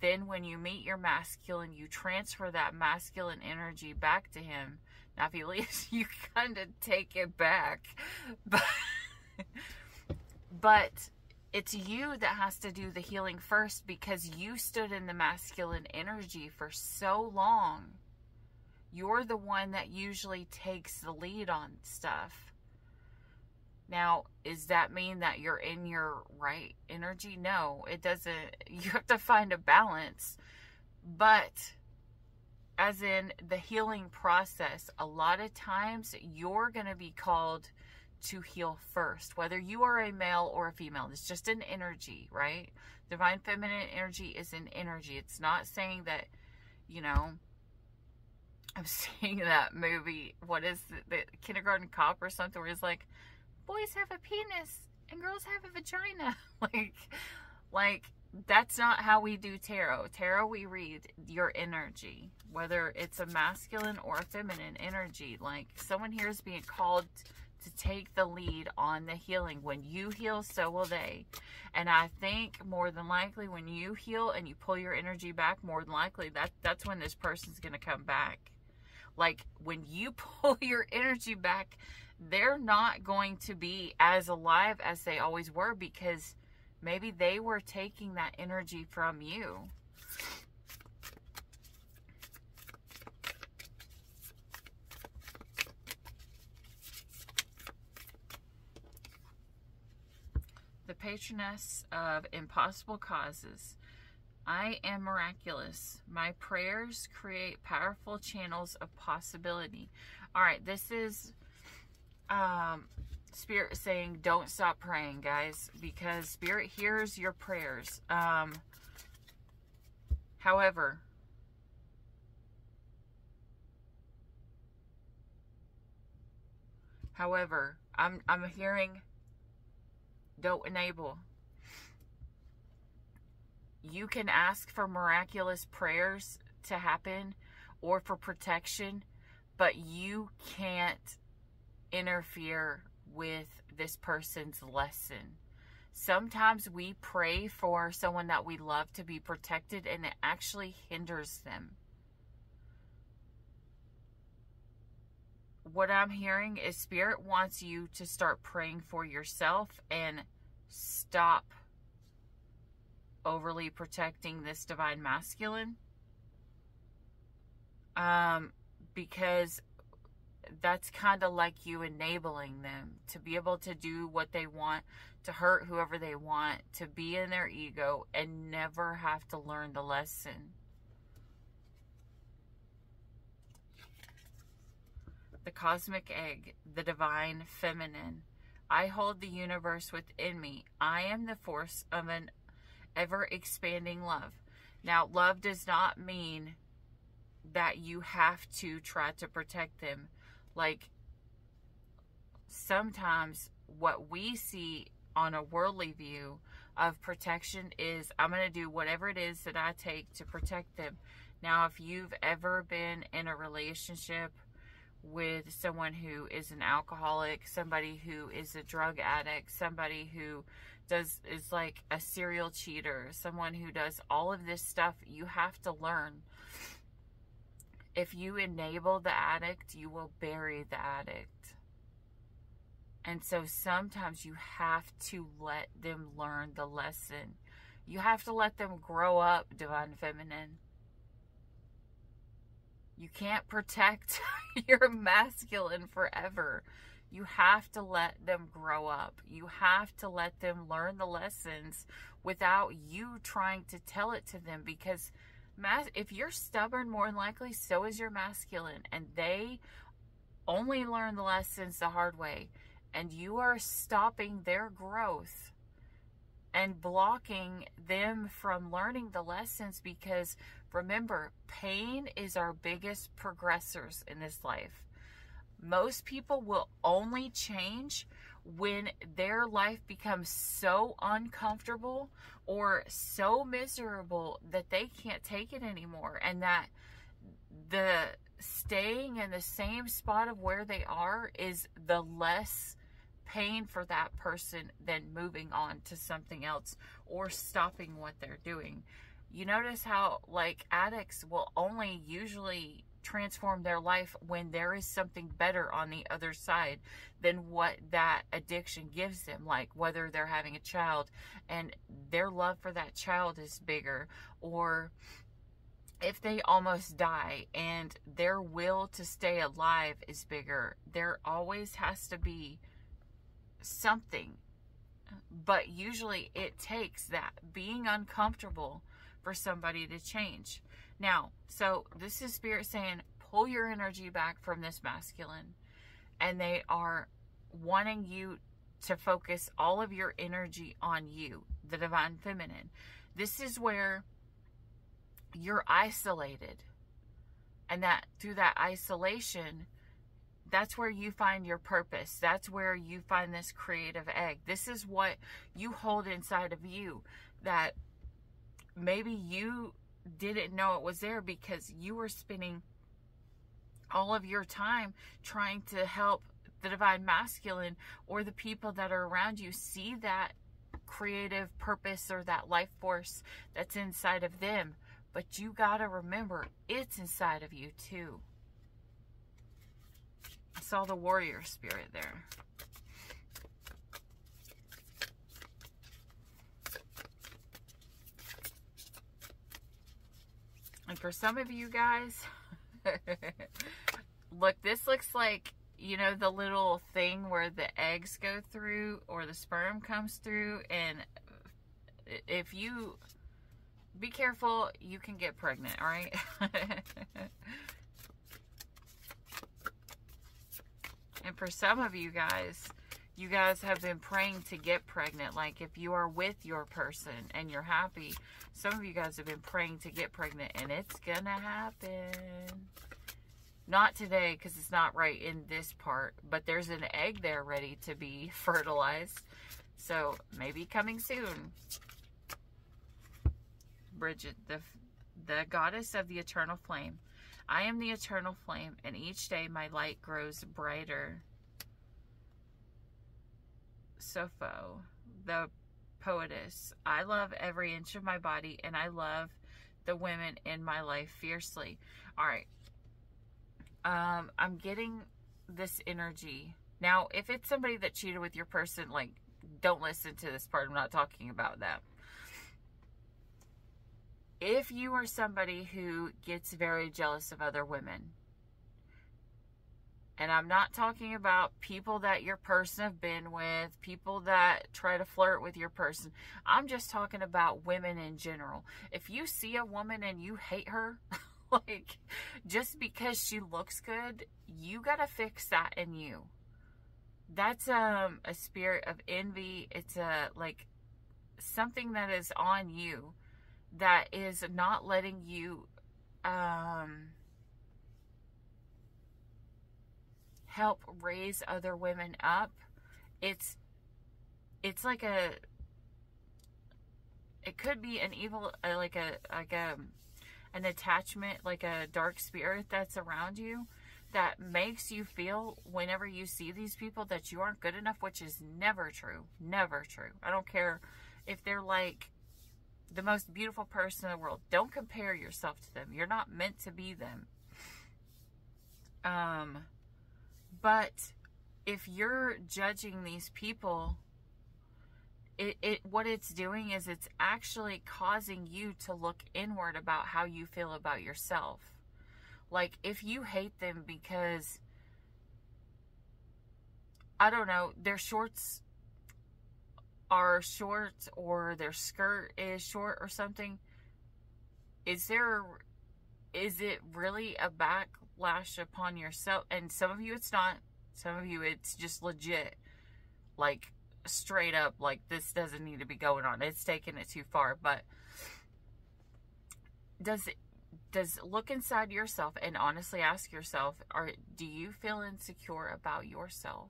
then when you meet your masculine, you transfer that masculine energy back to him. Now, if he leaves, you kind of take it back. But it's you that has to do the healing first, because you stood in the masculine energy for so long. You're the one that usually takes the lead on stuff. Now, does that mean that you're in your right energy? No, it doesn't. You have to find a balance. But as in the healing process, a lot of times you're going to be called to heal first, whether you are a male or a female. It's just an energy, right? Divine Feminine energy is an energy. It's not saying that, you know, I'm seeing that movie, what is it, the Kindergarten Cop or something, where it's like, boys have a penis and girls have a vagina. like that's not how we do tarot. Tarot, we read your energy, whether it's a masculine or a feminine energy. Like, someone here is being called to take the lead on the healing. When you heal, so will they. And I think more than likely when you heal and you pull your energy back, more than likely that's when this person's going to come back. Like, when you pull your energy back, they're not going to be as alive as they always were, because maybe they were taking that energy from you. The Patroness of Impossible Causes. I am miraculous. My prayers create powerful channels of possibility. All right, this is Spirit saying don't stop praying, guys, because Spirit hears your prayers. However, However, I'm hearing, don't enable. You can ask for miraculous prayers to happen or for protection, but you can't interfere with this person's lesson. Sometimes we pray for someone that we love to be protected, and it actually hinders them. What I'm hearing is Spirit wants you to start praying for yourself and stop overly protecting this divine masculine. Because that's kind of like you enabling them to be able to do what they want, to hurt whoever they want, to be in their ego and never have to learn the lesson. The cosmic egg, the divine feminine. I hold the universe within me. I am the force of an ever-expanding love. Now, love does not mean that you have to try to protect them. Like, sometimes what we see on a worldly view of protection is, I'm going to do whatever it is that I take to protect them. Now, if you've ever been in a relationship with someone who is an alcoholic, somebody who is a drug addict, somebody who is like a serial cheater, someone who does all of this stuff, you have to learn. If you enable the addict, you will bury the addict. And so sometimes you have to let them learn the lesson. You have to let them grow up, divine feminine. You can't protect your masculine forever. You have to let them grow up. You have to let them learn the lessons without you trying to tell it to them. Because if you're stubborn, more than likely, so is your masculine. And they only learn the lessons the hard way. And you are stopping their growth and blocking them from learning the lessons, because remember, pain is our biggest progressors in this life. Most people will only change when their life becomes so uncomfortable or so miserable that they can't take it anymore, and that the staying in the same spot of where they are is the less pain for that person than moving on to something else or stopping what they're doing. You notice how, like, addicts will only usually transform their life when there is something better on the other side than what that addiction gives them. Like whether they're having a child and their love for that child is bigger, or if they almost die and their will to stay alive is bigger. There always has to be something, but usually it takes that being uncomfortable for somebody to change. Now, so this is Spirit saying, pull your energy back from this masculine, and they are wanting you to focus all of your energy on you, the divine feminine. This is where you're isolated, and that through that isolation, that's where you find your purpose. That's where you find this creative egg. This is what you hold inside of you that maybe you didn't know it was there, because you were spending all of your time trying to help the divine masculine or the people that are around you see that creative purpose or that life force that's inside of them. But you got to remember, it's inside of you too. I saw the warrior spirit there. And for some of you guys, look, this looks like, you know, the little thing where the eggs go through or the sperm comes through. And if you be careful, you can get pregnant, all right? And for some of you guys have been praying to get pregnant. Like if you are with your person and you're happy, some of you guys have been praying to get pregnant, and it's gonna happen. Not today, because it's not right in this part. But there's an egg there ready to be fertilized. So, maybe coming soon. Bridget, the goddess of the eternal flame. I am the eternal flame, and each day my light grows brighter. Sopho, the poetess. I love every inch of my body, and I love the women in my life fiercely. All right. I'm getting this energy. Now, if it's somebody that cheated with your person, like, don't listen to this part. I'm not talking about that. If you are somebody who gets very jealous of other women, and I'm not talking about people that your person have been with, people that try to flirt with your person. I'm just talking about women in general. If you see a woman and you hate her, like, just because she looks good, you gotta fix that in you. That's a spirit of envy. It's like something that is on you that is not letting you help raise other women up. It's like it could be an evil, an attachment, like a dark spirit that's around you that makes you feel whenever you see these people that you aren't good enough, which is never true. Never true. I don't care if they're like the most beautiful person in the world. Don't compare yourself to them. You're not meant to be them. But if you're judging these people, what it's doing is it's actually causing you to look inward about how you feel about yourself. Like, if you hate them because, I don't know, their shorts are short or their skirt is short or something, is it really a backlash upon yourself? And some of you it's not. Some of you it's just legit, like, straight up, like, this doesn't need to be going on. It's taking it too far. But does look inside yourself and honestly ask yourself, do you feel insecure about yourself?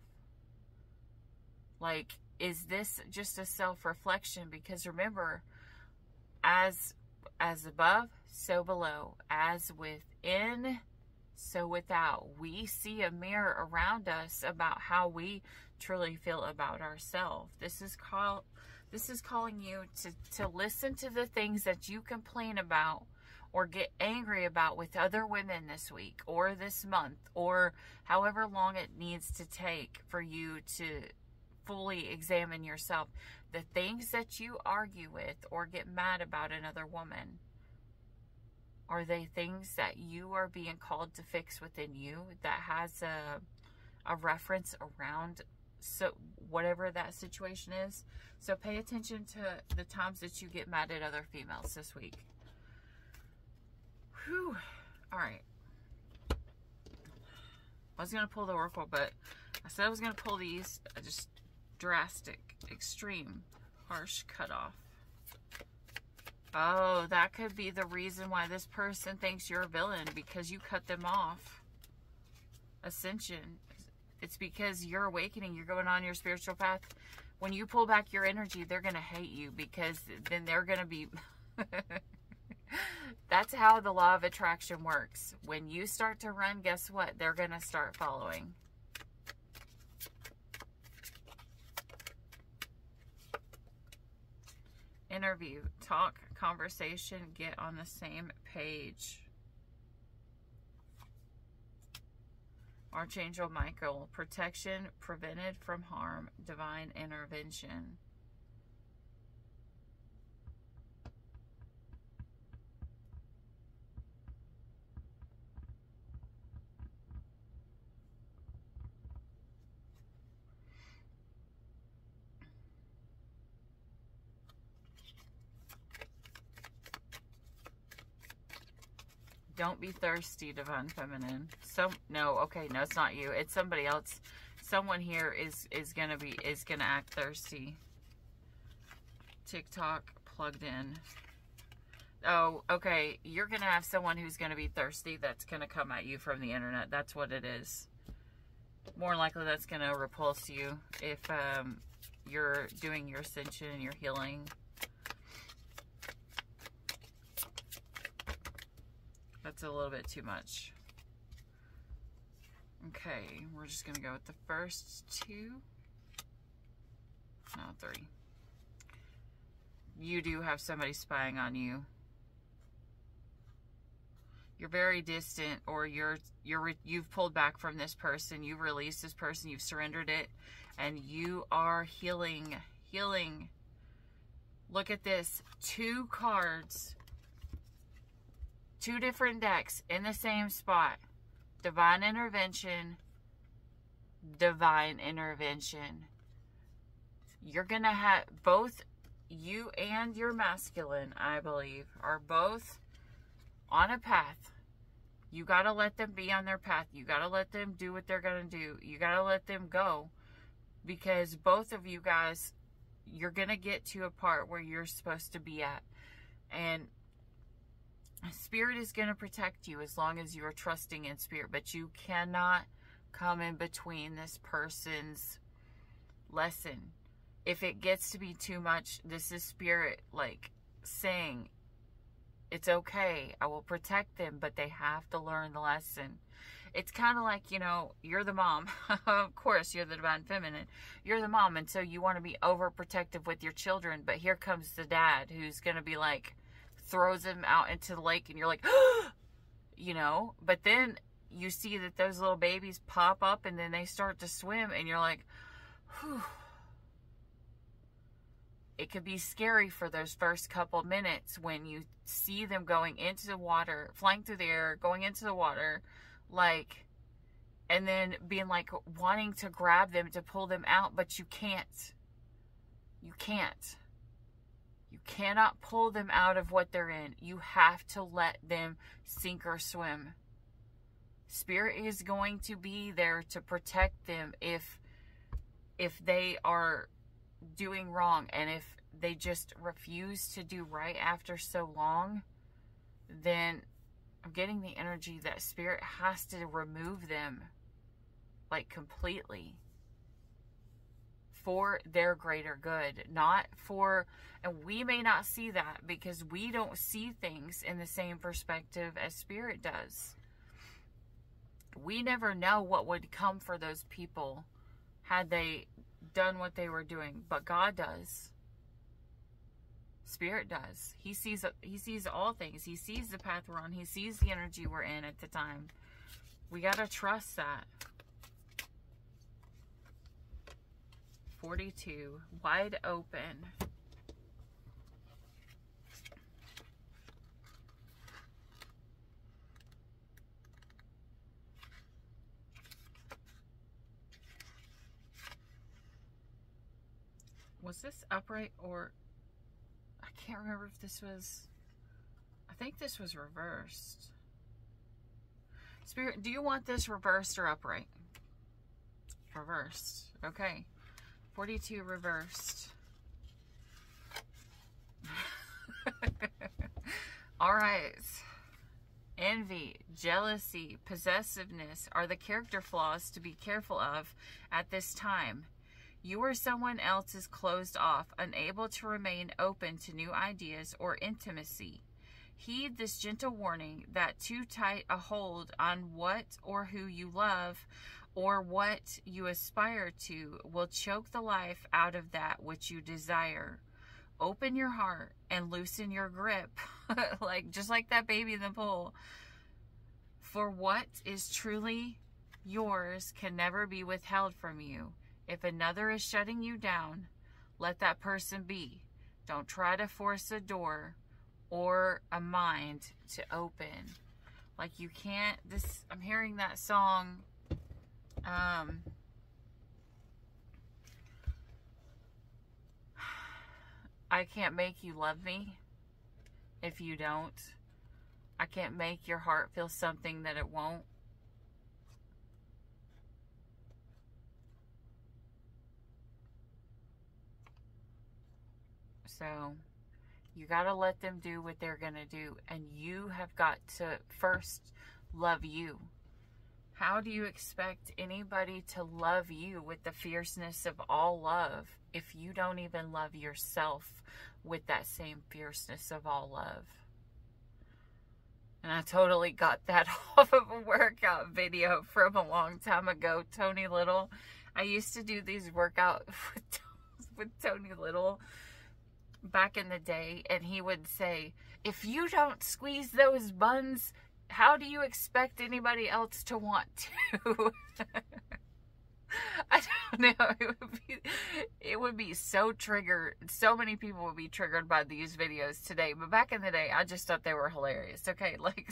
Like, is this just a self-reflection? Because remember, as above, so below. As within, so without. We see a mirror around us about how we truly feel about ourselves. This is calling you to listen to the things that you complain about or get angry about with other women this week or this month or however long it needs to take for you to fully examine yourself. The things that you argue with or get mad about another woman, are they things that you are being called to fix within you that has a reference around whatever that situation is? So pay attention to the times that you get mad at other females this week. Whew. All right. I was going to pull the Oracle, but I said I was going to pull these. Just drastic, extreme, harsh cutoff. Oh, that could be the reason why this person thinks you're a villain, because you cut them off. Ascension. It's because you're awakening. You're going on your spiritual path. When you pull back your energy, they're going to hate you, because then they're going to be... That's how the law of attraction works. When you start to run, guess what? They're going to start following. Interview, talk, conversation, get on the same page. Archangel Michael, protection, prevented from harm, divine intervention. Don't be thirsty, divine feminine. No, okay, no, it's not you. It's somebody else. Someone here is gonna act thirsty. TikTok plugged in. Oh, okay. You're going to have someone who's going to be thirsty that's going to come at you from the internet. That's what it is. More likely that's going to repulse you if you're doing your ascension and your healing. That's a little bit too much. Okay, we're just going to go with the first two. No, three. You do have somebody spying on you. You're very distant, or you've pulled back from this person. You've released this person. You've surrendered it, and you are healing. Healing. Look at this. 2 cards. 2 different decks in the same spot. Divine intervention. Divine intervention. You're going to have both you and your masculine, I believe, are both on a path. You got to let them be on their path. You got to let them do what they're going to do. You got to let them go, because both of you guys, you're going to get to a part where you're supposed to be at. And Spirit is going to protect you as long as you are trusting in Spirit, but you cannot come in between this person's lesson. If it gets to be too much, this is Spirit like saying, it's okay, I will protect them, but they have to learn the lesson. It's kind of like, you know, you're the mom. Of course, you're the divine feminine. You're the mom, and so you want to be overprotective with your children, but here comes the dad who's going to be like, throws them out into the lake, and you're like, you know, but then you see that those little babies pop up, and then they start to swim, and you're like, whew. It could be scary for those first couple minutes when you see them going into the water, flying through the air, going into the water, like, and then being like wanting to grab them to pull them out, but you can't. You can't. You cannot pull them out of what they're in. You have to let them sink or swim. Spirit is going to be there to protect them if they are doing wrong, and if they just refuse to do right after so long, then I'm getting the energy that Spirit has to remove them, like, completely, for their greater good, not for, and we may not see that because we don't see things in the same perspective as Spirit does. We never know what would come for those people had they done what they were doing, but God does. Spirit does. He sees all things. He sees the path we're on. He sees the energy we're in at the time. We got to trust that. 42, wide open. Was this upright, or I can't remember if this was, I think this was reversed. Spirit, do you want this reversed or upright? Reversed. Okay. 42 reversed. All right. Envy, jealousy, possessiveness are the character flaws to be careful of at this time. You or someone else is closed off, unable to remain open to new ideas or intimacy. Heed this gentle warning that too tight a hold on what or who you love or what you aspire to will choke the life out of that which you desire. Open your heart and loosen your grip, just like that baby in the pool. For what is truly yours can never be withheld from you. If another is shutting you down, let that person be. Don't try to force a door or a mind to open. Like, you can't, I'm hearing that song, I can't make you love me if you don't. I can't make your heart feel something that it won't. So, You got to let them do what they're going to do. And you have got to first love you. How do you expect anybody to love you with the fierceness of all love if you don't even love yourself with that same fierceness of all love? And I totally got that off of a workout video from a long time ago. Tony Little. I used to do these workouts with Tony Little back in the day, and he would say, if you don't squeeze those buns, how do you expect anybody else to want to? I don't know. It would be so triggered. So many people would be triggered by these videos today. But back in the day, I just thought they were hilarious. Okay, like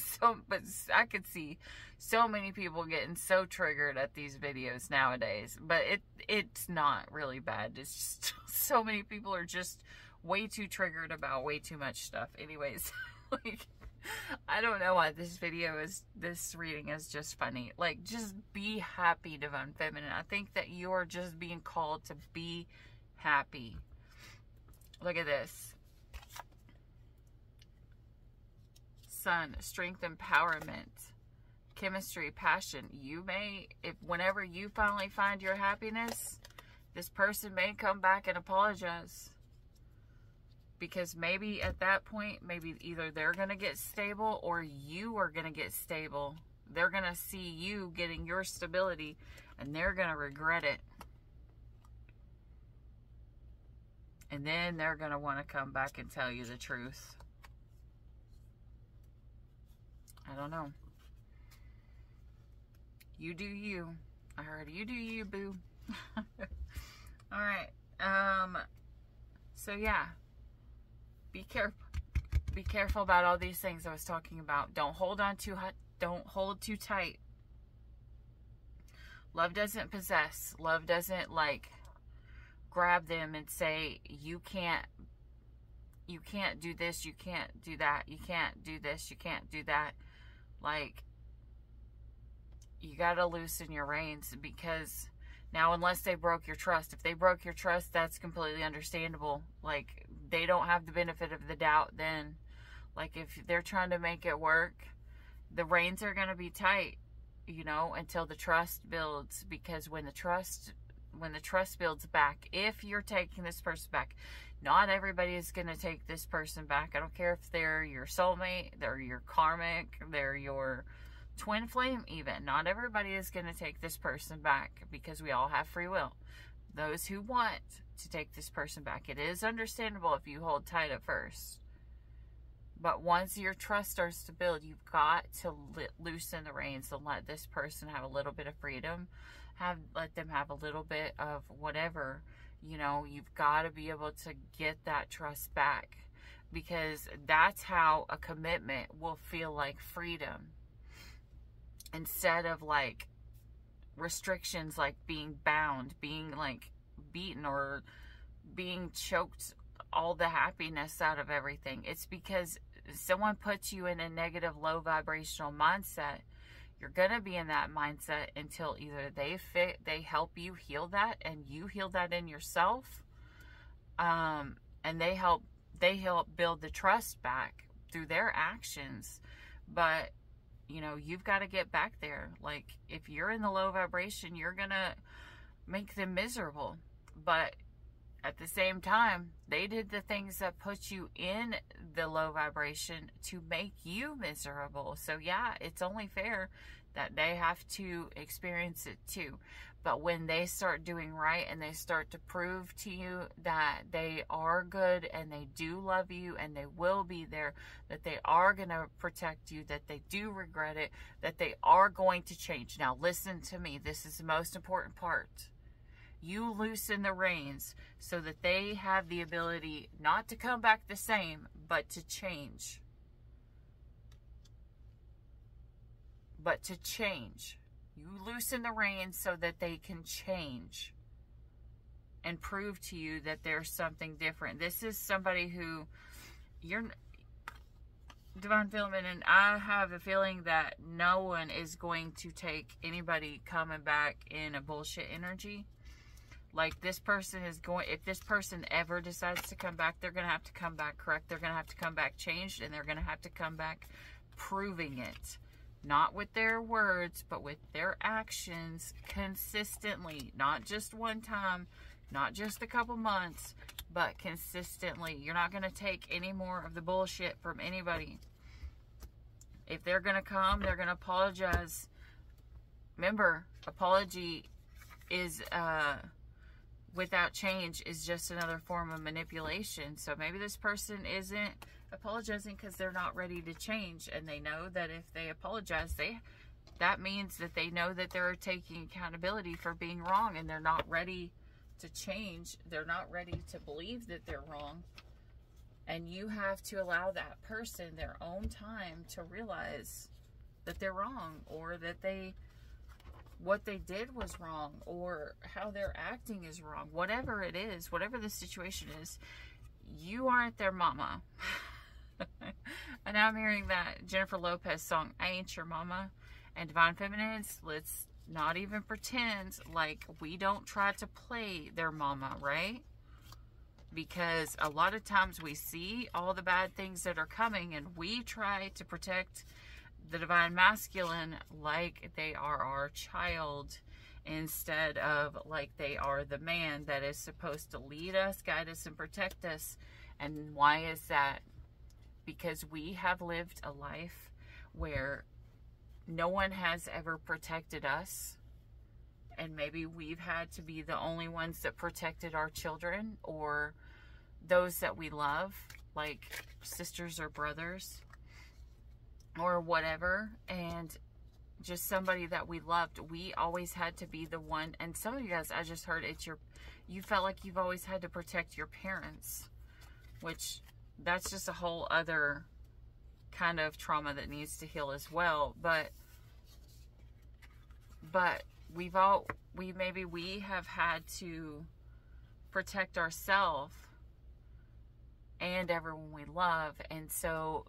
but I could see so many people getting so triggered at these videos nowadays. But it's not really bad. It's just so many people are just way too triggered about way too much stuff. Anyways, like, I don't know why this reading is just funny. Like, just be happy, Divine Feminine. I think that you are just being called to be happy. Look at this. Sun, strength, empowerment, chemistry, passion. You may, whenever you finally find your happiness, this person may come back and apologize. Because maybe at that point, maybe either they're going to get stable or you are going to get stable. They're going to see you getting your stability and they're going to regret it. And then they're going to want to come back and tell you the truth. I don't know. You do you. I heard you do you, boo. All right. So yeah. Be careful about all these things I was talking about. Don't hold on too hot. Don't hold too tight. Love doesn't possess. Love doesn't like grab them and say, you can't do this, you can't do that, you can't do this, you can't do that. Like, you gotta loosen your reins, because now, unless they broke your trust, if they broke your trust, that's completely understandable. Like, they don't have the benefit of the doubt then. Like, if they're trying to make it work, the reins are going to be tight, you know, until the trust builds. Because when the trust builds back, if you're taking this person back, not everybody is going to take this person back. I don't care if they're your soulmate, they're your karmic, they're your twin flame even. Not everybody is going to take this person back, because we all have free will. Those who want to take this person back, it is understandable if you hold tight at first. But once your trust starts to build, you've got to loosen the reins and let this person have a little bit of freedom. Let them have a little bit of whatever. You know, you've got to be able to get that trust back, because that's how a commitment will feel like freedom, instead of like restrictions, like being bound, being like beaten, or being choked all the happiness out of everything. It's because someone puts you in a negative, low vibrational mindset. You're gonna be in that mindset until either they help you heal that, and you heal that in yourself, and they help build the trust back through their actions. But you know, you've got to get back there. Like, if you're in the low vibration, you're gonna make them miserable. But at the same time, they did the things that put you in the low vibration to make you miserable. So yeah, it's only fair that they have to experience it too. But when they start doing right and they start to prove to you that they are good and they do love you and they will be there, that they are going to protect you, that they do regret it, that they are going to change. Now listen to me. This is the most important part. You loosen the reins so that they have the ability not to come back the same, but to change. But to change. You loosen the reins so that they can change and prove to you that there's something different. This is somebody who you're Divine Feminine, I have a feeling that no one is going to take anybody coming back in a bullshit energy. Like, this person is going, if this person ever decides to come back, they're going to have to come back correct. They're going to have to come back changed, and they're going to have to come back proving it. Not with their words, but with their actions consistently. Not just one time, not just a couple months, but consistently. You're not going to take any more of the bullshit from anybody. If they're going to come, they're going to apologize. Remember, apology is, without change, is just another form of manipulation. So maybe this person isn't apologizing because they're not ready to change, and they know that if they apologize, that means that they know that they're taking accountability for being wrong, and they're not ready to change. They're not ready to believe that they're wrong, and you have to allow that person their own time to realize that they're wrong, or that what they did was wrong, or how they're acting is wrong. Whatever it is, whatever the situation is, you aren't their mama. And now I'm hearing that Jennifer Lopez song, I Ain't Your Mama. And Divine Feminines, let's not even pretend like we don't try to play their mama, right? Because a lot of times we see all the bad things that are coming, and we try to protect the Divine Masculine like they are our child, instead of like they are the man that is supposed to lead us, guide us, and protect us. And why is that? Because we have lived a life where no one has ever protected us, and maybe we've had to be the only ones that protected our children, or those that we love, like sisters or brothers or whatever, and just somebody that we loved. We always had to be the one. And some of you guys, I just heard you felt like you've always had to protect your parents, which that's just a whole other kind of trauma that needs to heal as well. But we have had to protect ourselves and everyone we love. And so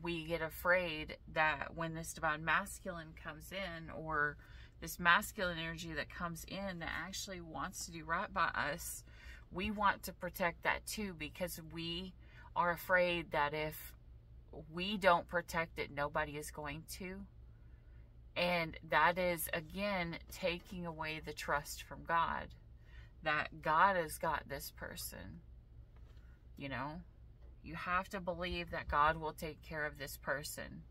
we get afraid that when this Divine Masculine comes in, or this masculine energy that comes in that actually wants to do right by us, we want to protect that too, because we are afraid that if we don't protect it, nobody is going to. And that is, again, taking away the trust from God, that God has got this person. You know, you have to believe that God will take care of this person.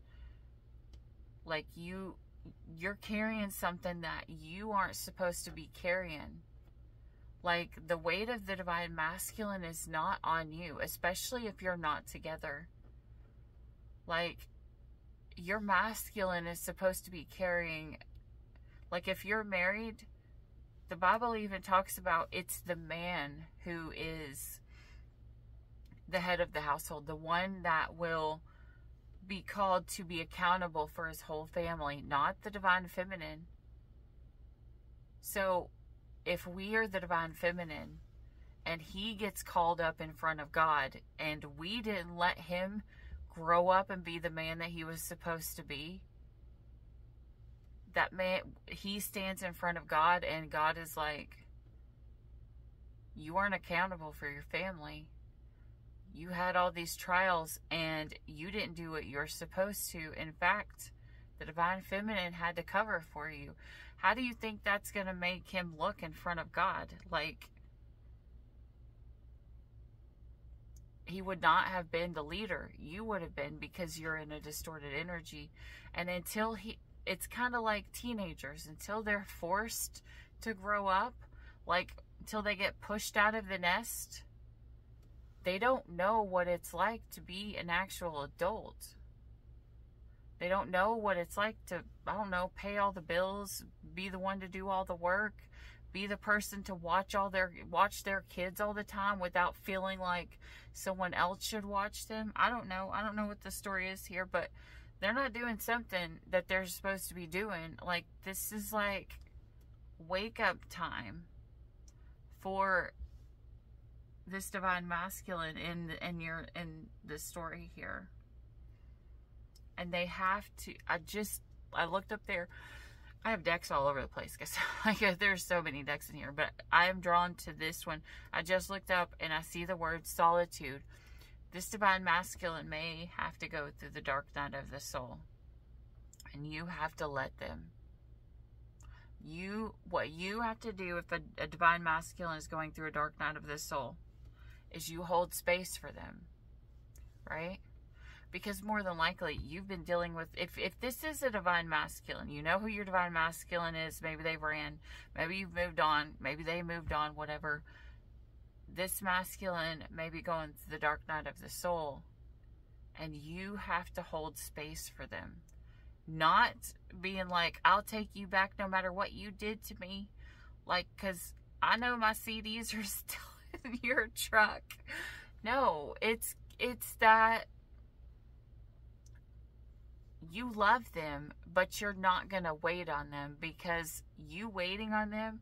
Like, you're carrying something that you aren't supposed to be carrying. Like, the weight of the Divine Masculine is not on you, especially if you're not together. Like, your masculine is supposed to be carrying, like, if you're married, the Bible even talks about it's the man who is the head of the household, the one that will be called to be accountable for his whole family, not the Divine Feminine. So if we are the Divine Feminine and he gets called up in front of God, and we didn't let him grow up and be the man that he was supposed to be, that man, he stands in front of God, and God is like, you aren't accountable for your family. You had all these trials and you didn't do what you're supposed to. In fact, the Divine Feminine had to cover for you. How do you think that's going to make him look in front of God? Like, he would not have been the leader. You would have been, because you're in a distorted energy. And until it's kind of like teenagers, until they're forced to grow up, like until they get pushed out of the nest, they don't know what it's like to be an actual adult. They don't know what it's like to, I don't know, pay all the bills, be the one to do all the work, be the person to watch their kids all the time without feeling like someone else should watch them. I don't know what the story is here, but they're not doing something that they're supposed to be doing. Like, this is like wake up time for this Divine Masculine in the story here. And they have to, I looked up there, I have decks all over the place because like, there's so many decks in here, but I am drawn to this one. I just looked up and I see the word solitude. This divine masculine may have to go through the dark night of the soul, and you have to let them. What you have to do if a divine masculine is going through a dark night of the soul is you hold space for them, right? Because more than likely, you've been dealing with, if this is a divine masculine, you know who your divine masculine is. Maybe they ran, maybe you've moved on, maybe they moved on, whatever. This masculine may be going through the dark night of the soul, and you have to hold space for them. Not being like, I'll take you back no matter what you did to me. Like, because I know my CDs are still in your truck. No, it's that you love them, but you're not going to wait on them, because you waiting on them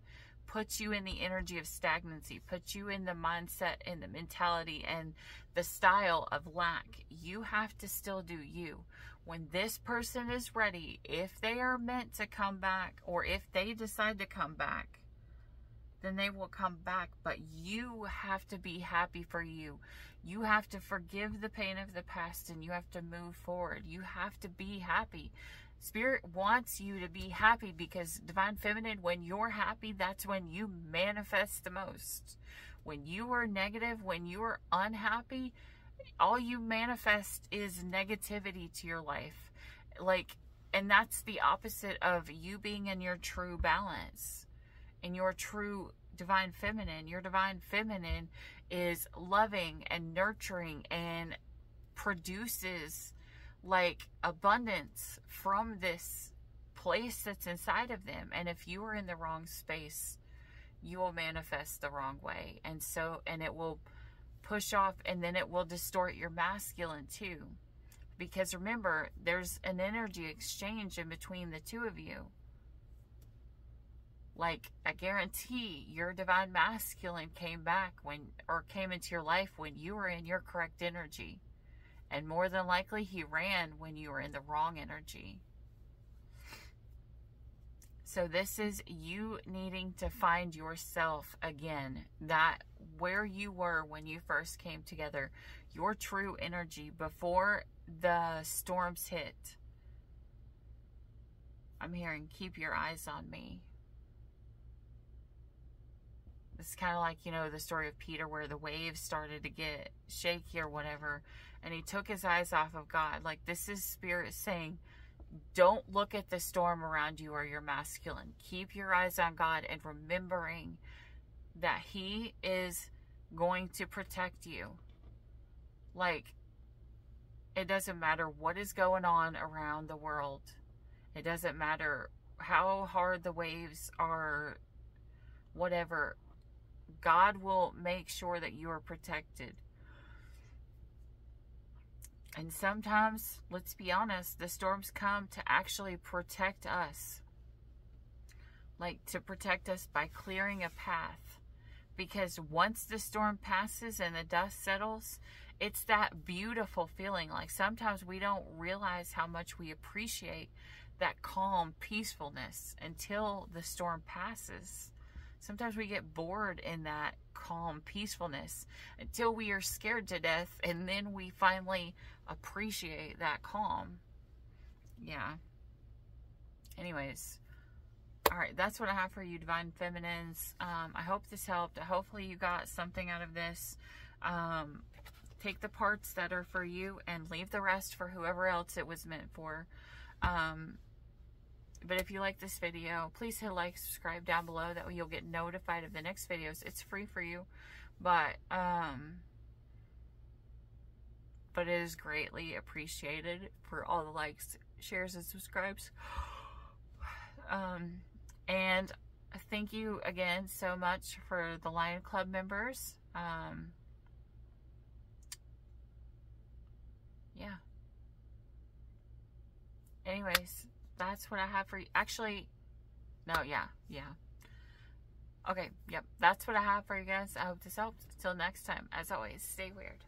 puts you in the energy of stagnancy, puts you in the mindset and the mentality and the style of lack. You have to still do you. When this person is ready, if they are meant to come back, or if they decide to come back, then they will come back. But you have to be happy for you. You have to forgive the pain of the past, and you have to move forward. You have to be happy. Spirit wants you to be happy, because Divine Feminine, when you're happy, that's when you manifest the most. When you are negative, when you are unhappy, all you manifest is negativity to your life. Like, and that's the opposite of you being in your true balance, in your true Divine Feminine. Your Divine Feminine is loving and nurturing and produces like abundance from this place that's inside of them. And if you are in the wrong space, you will manifest the wrong way. And it will push off, and then it will distort your masculine too. Because remember, there's an energy exchange in between the two of you. Like, I guarantee your divine masculine came back came into your life when you were in your correct energy. And more than likely, he ran when you were in the wrong energy. So this is you needing to find yourself again. That where you were when you first came together. Your true energy before the storms hit. I'm hearing, keep your eyes on me. It's kind of like, you know, the story of Peter where the waves started to get shaky or whatever. And he took his eyes off of God. Like, this is Spirit saying, don't look at the storm around you or your masculine. Keep your eyes on God, and remembering that he is going to protect you. Like, it doesn't matter what is going on around the world. It doesn't matter how hard the waves are, whatever. God will make sure that you are protected. And sometimes, let's be honest, the storms come to actually protect us. Like, to protect us by clearing a path. Because once the storm passes and the dust settles, it's that beautiful feeling. Like, sometimes we don't realize how much we appreciate that calm peacefulness until the storm passes. Sometimes we get bored in that calm peacefulness until we are scared to death, and then we finally appreciate that calm. Yeah. Anyways. Alright, that's what I have for you, Divine Feminines. I hope this helped. Hopefully you got something out of this. Take the parts that are for you and leave the rest for whoever else it was meant for. But if you like this video, please hit like, subscribe down below. That way you'll get notified of the next videos. It's free for you, but it is greatly appreciated for all the likes, shares, and subscribes. And thank you again so much for the Lion Club members. Yeah. Anyways, that's what I have for you. Actually, no, yeah. Okay, yep. That's what I have for you guys. I hope this helped. Until next time, as always, stay weird.